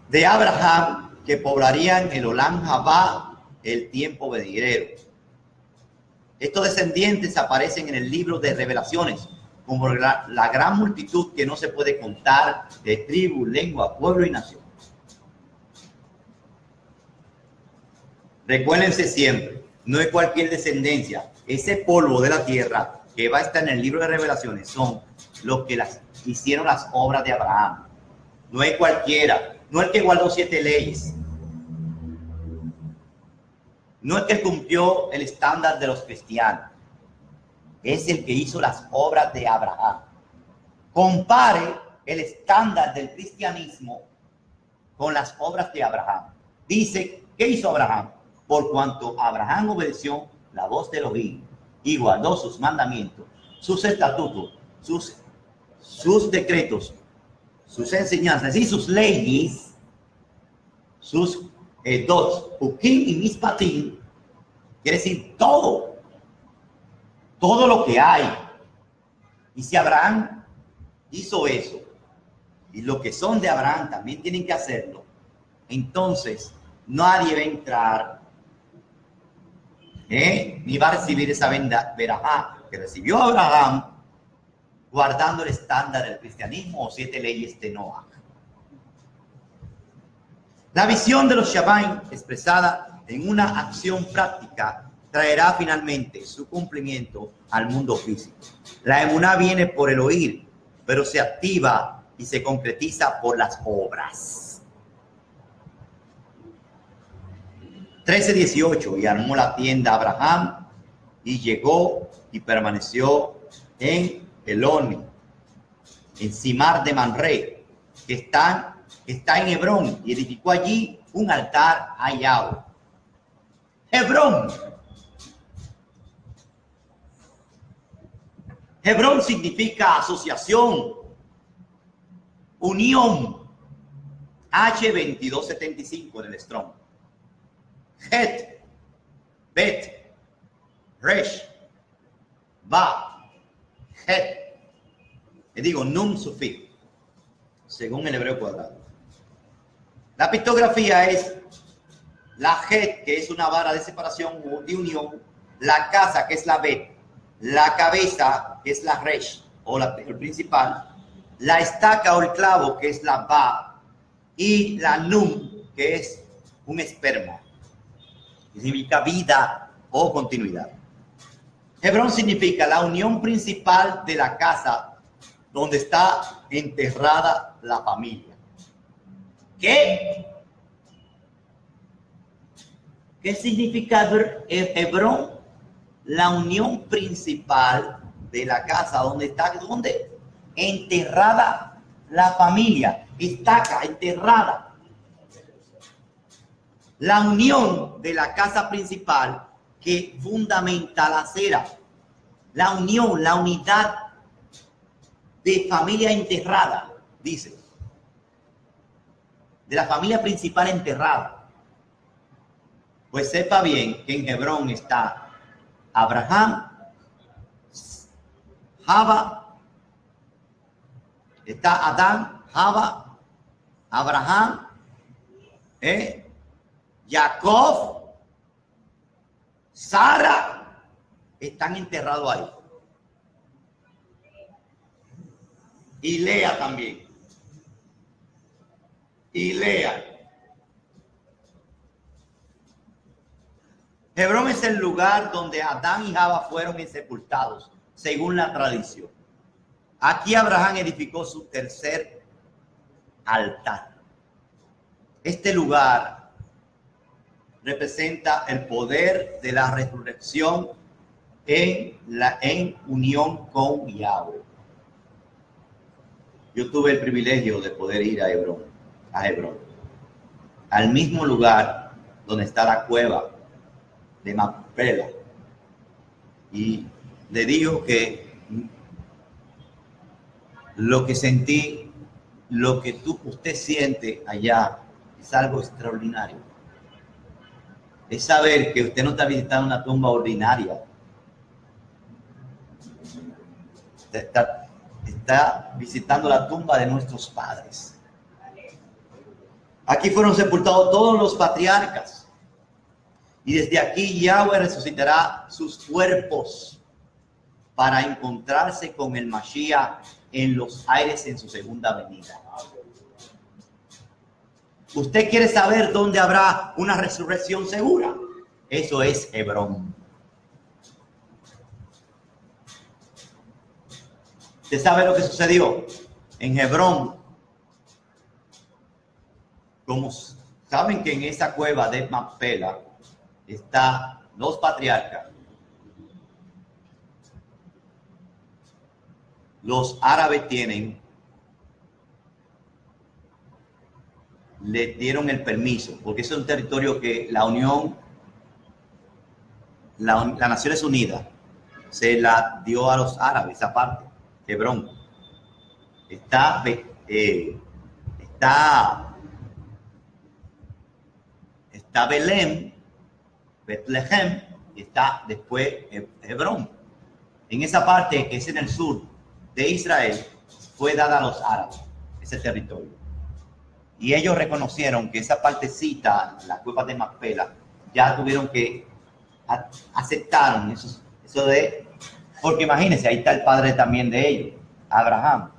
de Abraham que poblarían el Olam Jabá, el tiempo venidero. Estos descendientes aparecen en el libro de Revelaciones como la gran multitud que no se puede contar de tribu, lengua, pueblo y nación. Recuérdense siempre, no es cualquier descendencia. Ese polvo de la tierra que va a estar en el libro de Revelaciones son los que hicieron las obras de Abraham. No es cualquiera, no es el que guardó 7 leyes. No es que cumplió el estándar de los cristianos. Es el que hizo las obras de Abraham. Compare el estándar del cristianismo con las obras de Abraham. Dice, ¿qué hizo Abraham? Por cuanto Abraham obedeció la voz de Elohim y guardó sus mandamientos, sus estatutos, sus decretos, sus enseñanzas y sus leyes, sus dos, Ukim y Mispatim, quiere decir todo lo que hay. Y si Abraham hizo eso, y los que son de Abraham también tienen que hacerlo, entonces nadie va a entrar, ni va a recibir esa verajá que recibió Abraham, guardando el estándar del cristianismo o 7 leyes de Noah. La visión de los Shabbaim, expresada en una acción práctica, traerá finalmente su cumplimiento al mundo físico. La emuná viene por el oír, pero se activa y se concretiza por las obras. 13:18, y armó la tienda Abraham y llegó y permaneció en Elón, en Simar de Manré, que está en Hebrón, y edificó allí un altar a Yahweh. Hebrón. Hebrón significa asociación, unión. H2275 en el Strong. Het, Bet, Resh, Ba, Het. Le digo Nun Sufí, según el hebreo cuadrado. La pictografía es la Het, que es una vara de separación o de unión, la casa, que es la Bet, la cabeza, que es la Resh, o el principal, la estaca o el clavo, que es la Ba, y la Nun, que es un esperma, que significa vida o continuidad. Hebrón significa la unión principal de la casa donde está enterrada la familia. ¿Qué significa Hebrón? La unión principal de la casa donde está enterrada la familia. Estaca, enterrada. La unión de la casa principal que fundamenta la acera. La unión, la unidad de familia enterrada, dice. De la familia principal enterrada. Pues sepa bien que en Hebrón está Abraham, Java, está Adán, Java, Abraham, Jacob, Sara, están enterrados ahí. Y Lea también. Y Lea. Hebrón es el lugar donde Adán y Java fueron sepultados, según la tradición. Aquí Abraham edificó su tercer altar. Este lugar representa el poder de la resurrección en unión con Yahweh. Yo tuve el privilegio de poder ir a Hebrón, al mismo lugar donde está la cueva de Macpela, y le digo que lo que sentí, lo que usted siente allá es algo extraordinario. Es saber que usted no está visitando una tumba ordinaria, está visitando la tumba de nuestros padres. Aquí fueron sepultados todos los patriarcas. Y desde aquí Yahweh resucitará sus cuerpos para encontrarse con el Mashiach en los aires en su segunda venida. ¿Usted quiere saber dónde habrá una resurrección segura? Eso es Hebrón. ¿Usted sabe lo que sucedió? En Hebrón, como saben que en esa cueva de Macpela están los patriarcas, los árabes le dieron el permiso, porque es un territorio que las Naciones Unidas se la dio a los árabes, esa parte, Hebrón. Está Belén, Betlehem, y está después Hebrón. En esa parte que es en el sur de Israel, fue dada a los árabes, ese territorio. Y ellos reconocieron que esa partecita, la cueva de Macpela, ya tuvieron que aceptar eso de, porque imagínense, ahí está el padre también de ellos, Abraham.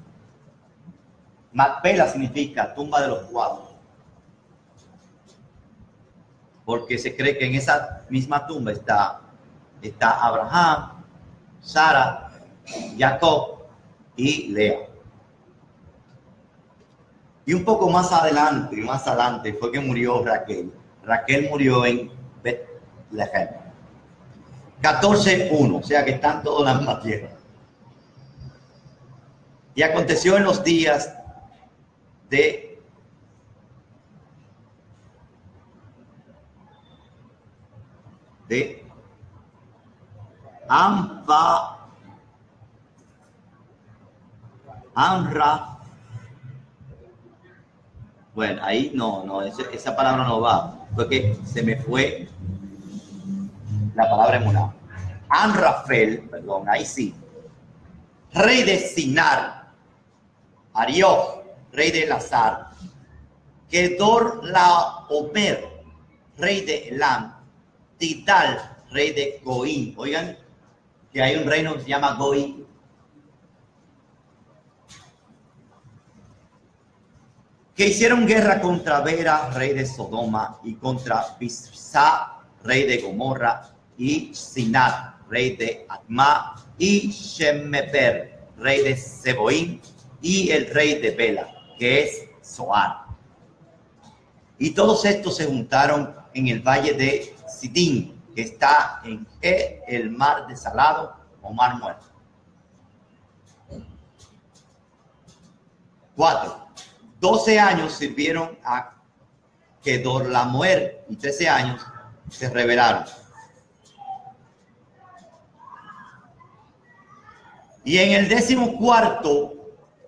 Macpela significa tumba de los cuatro, porque se cree que en esa misma tumba está Abraham, Sara, Jacob y Lea. Y un poco más adelante fue que murió Raquel. Raquel murió en Betlehem. 14:1, o sea que están todos en la misma tierra. Y aconteció en los días de Amra. Bueno, ahí no, esa palabra no va, porque se me fue la palabra emuná. Amrafel, perdón, ahí sí. Rey de Sinar, Arioch, rey de Lazar, Kedorlaomer, rey de Elam, Tidal, rey de Goín. Oigan, que hay un reino que se llama Goín. Que hicieron guerra contra Vera, rey de Sodoma, y contra Bizá, rey de Gomorra, y Sinat, rey de Adma, y Shemeber, rey de Seboín, y el rey de Bela, que es Zoar. Y todos estos se juntaron en el valle de Sidín, que está en el mar desalado o mar muerto. 4. 12 años sirvieron a Kedorlaomer y 13 años se rebelaron. Y en el 14º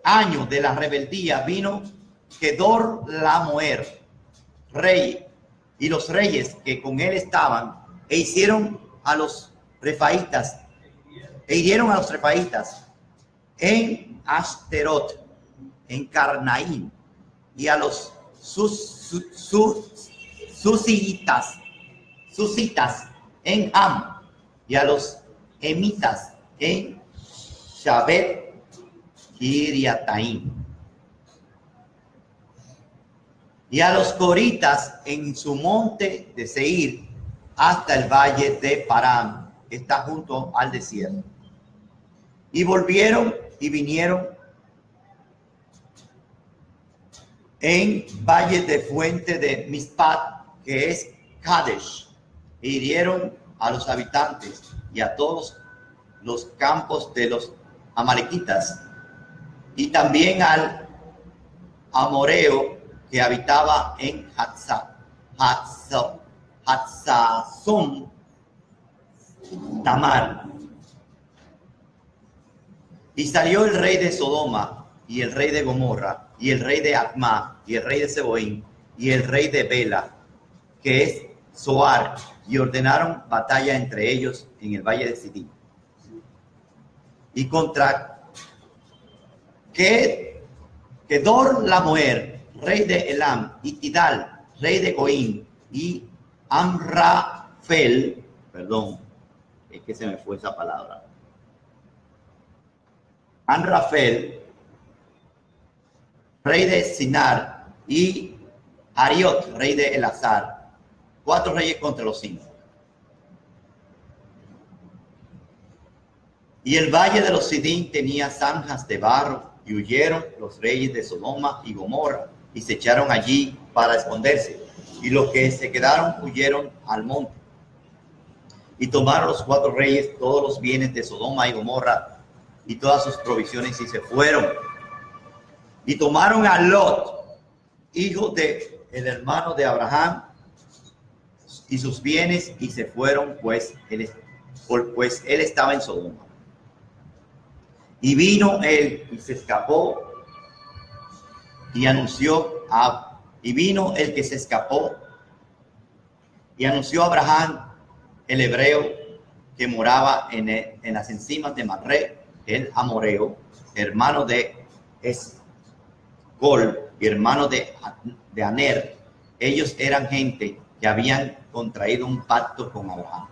año de la rebeldía vino Kedorlaomer, rey, y los reyes que con él estaban, e hirieron a los refaítas en Ashterot, en Carnaim, y a los susitas en Ham, y a los emitas en Shabet Kiriataim, y a los coritas en su monte de Seir, hasta el valle de Parán, que está junto al desierto. Y volvieron y vinieron en valle de fuente de Mizpat, que es Kadesh, e hirieron a los habitantes y a todos los campos de los amalequitas, y también al amoreo que habitaba en Hatzazón Tamar. Y salió el rey de Sodoma y el rey de Gomorra y el rey de Adma y el rey de Seboín y el rey de Bela, que es Zoar, y ordenaron batalla entre ellos en el valle de Sidín. Y contra Kedor Laomer, rey de Elam, y Tidal, rey de Goim, y Amrafel, perdón, es que se me fue esa palabra. Amrafel, rey de Sinar, y Ariot, rey de Elazar, 4 reyes contra los 5. Y el valle de los Sidín tenía zanjas de barro, y huyeron los reyes de Sodoma y Gomorra, y se echaron allí para esconderse. Y los que se quedaron huyeron al monte. Y tomaron los 4 reyes todos los bienes de Sodoma y Gomorra, y todas sus provisiones, y se fueron. Y tomaron a Lot, hijo de el hermano de Abraham, y sus bienes, y se fueron, pues él estaba en Sodoma. Y vino él y se escapó y anunció y vino el que se escapó y anunció a Abraham, el hebreo, que moraba en las encimas de Mamre, el amoreo, hermano de Escol y hermano de Aner. Ellos eran gente que habían contraído un pacto con Abraham.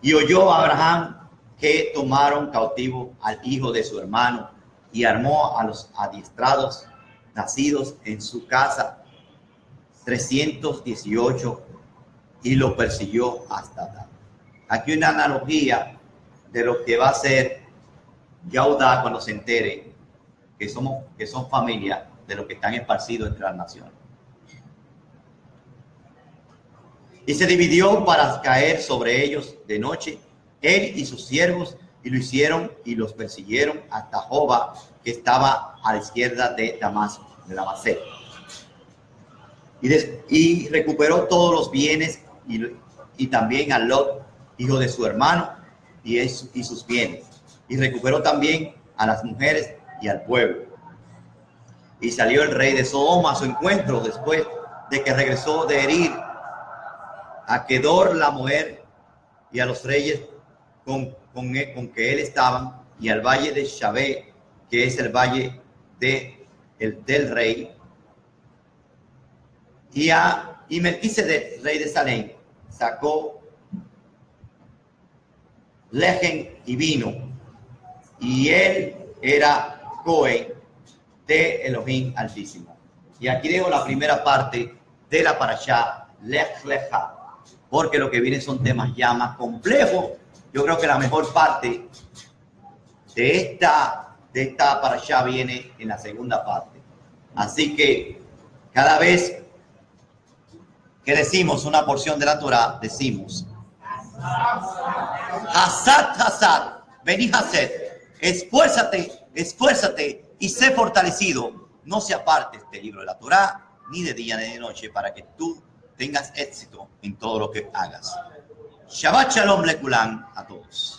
Y oyó a Abraham que tomaron cautivo al hijo de su hermano, y armó a los adiestrados nacidos en su casa 318, y lo persiguió hasta Dan. Aquí una analogía de lo que va a ser Yahudá cuando se entere que son familia de los que están esparcidos entre las naciones. Y se dividió para caer sobre ellos de noche, él y sus siervos, y lo hicieron y los persiguieron hasta Joba, que estaba a la izquierda de Damasco, de Damasco. Y recuperó todos los bienes, y también a Lot, hijo de su hermano, y sus bienes. Y recuperó también a las mujeres y al pueblo. Y salió el rey de Sodoma a su encuentro después de que regresó de herir a Kedor Laomer y a los reyes con que él estaban, y al valle de Shabé, que es el valle del rey, y Melquisedec, rey de Salem, sacó lejen y vino, y él era Cohen de Elohim Altísimo. Y aquí dejo la primera parte de la parashá Lech Lecha, porque lo que viene son temas ya más complejos. Yo creo que la mejor parte de esta parashá viene en la segunda parte. Así que cada vez que decimos una porción de la Torá, decimos Hasad, vení Hased, esfuérzate y sé fortalecido. No se aparte este libro de la Torá, ni de día ni de noche, para que tú tengas éxito en todo lo que hagas. Shabbat Shalom Lekulam a todos.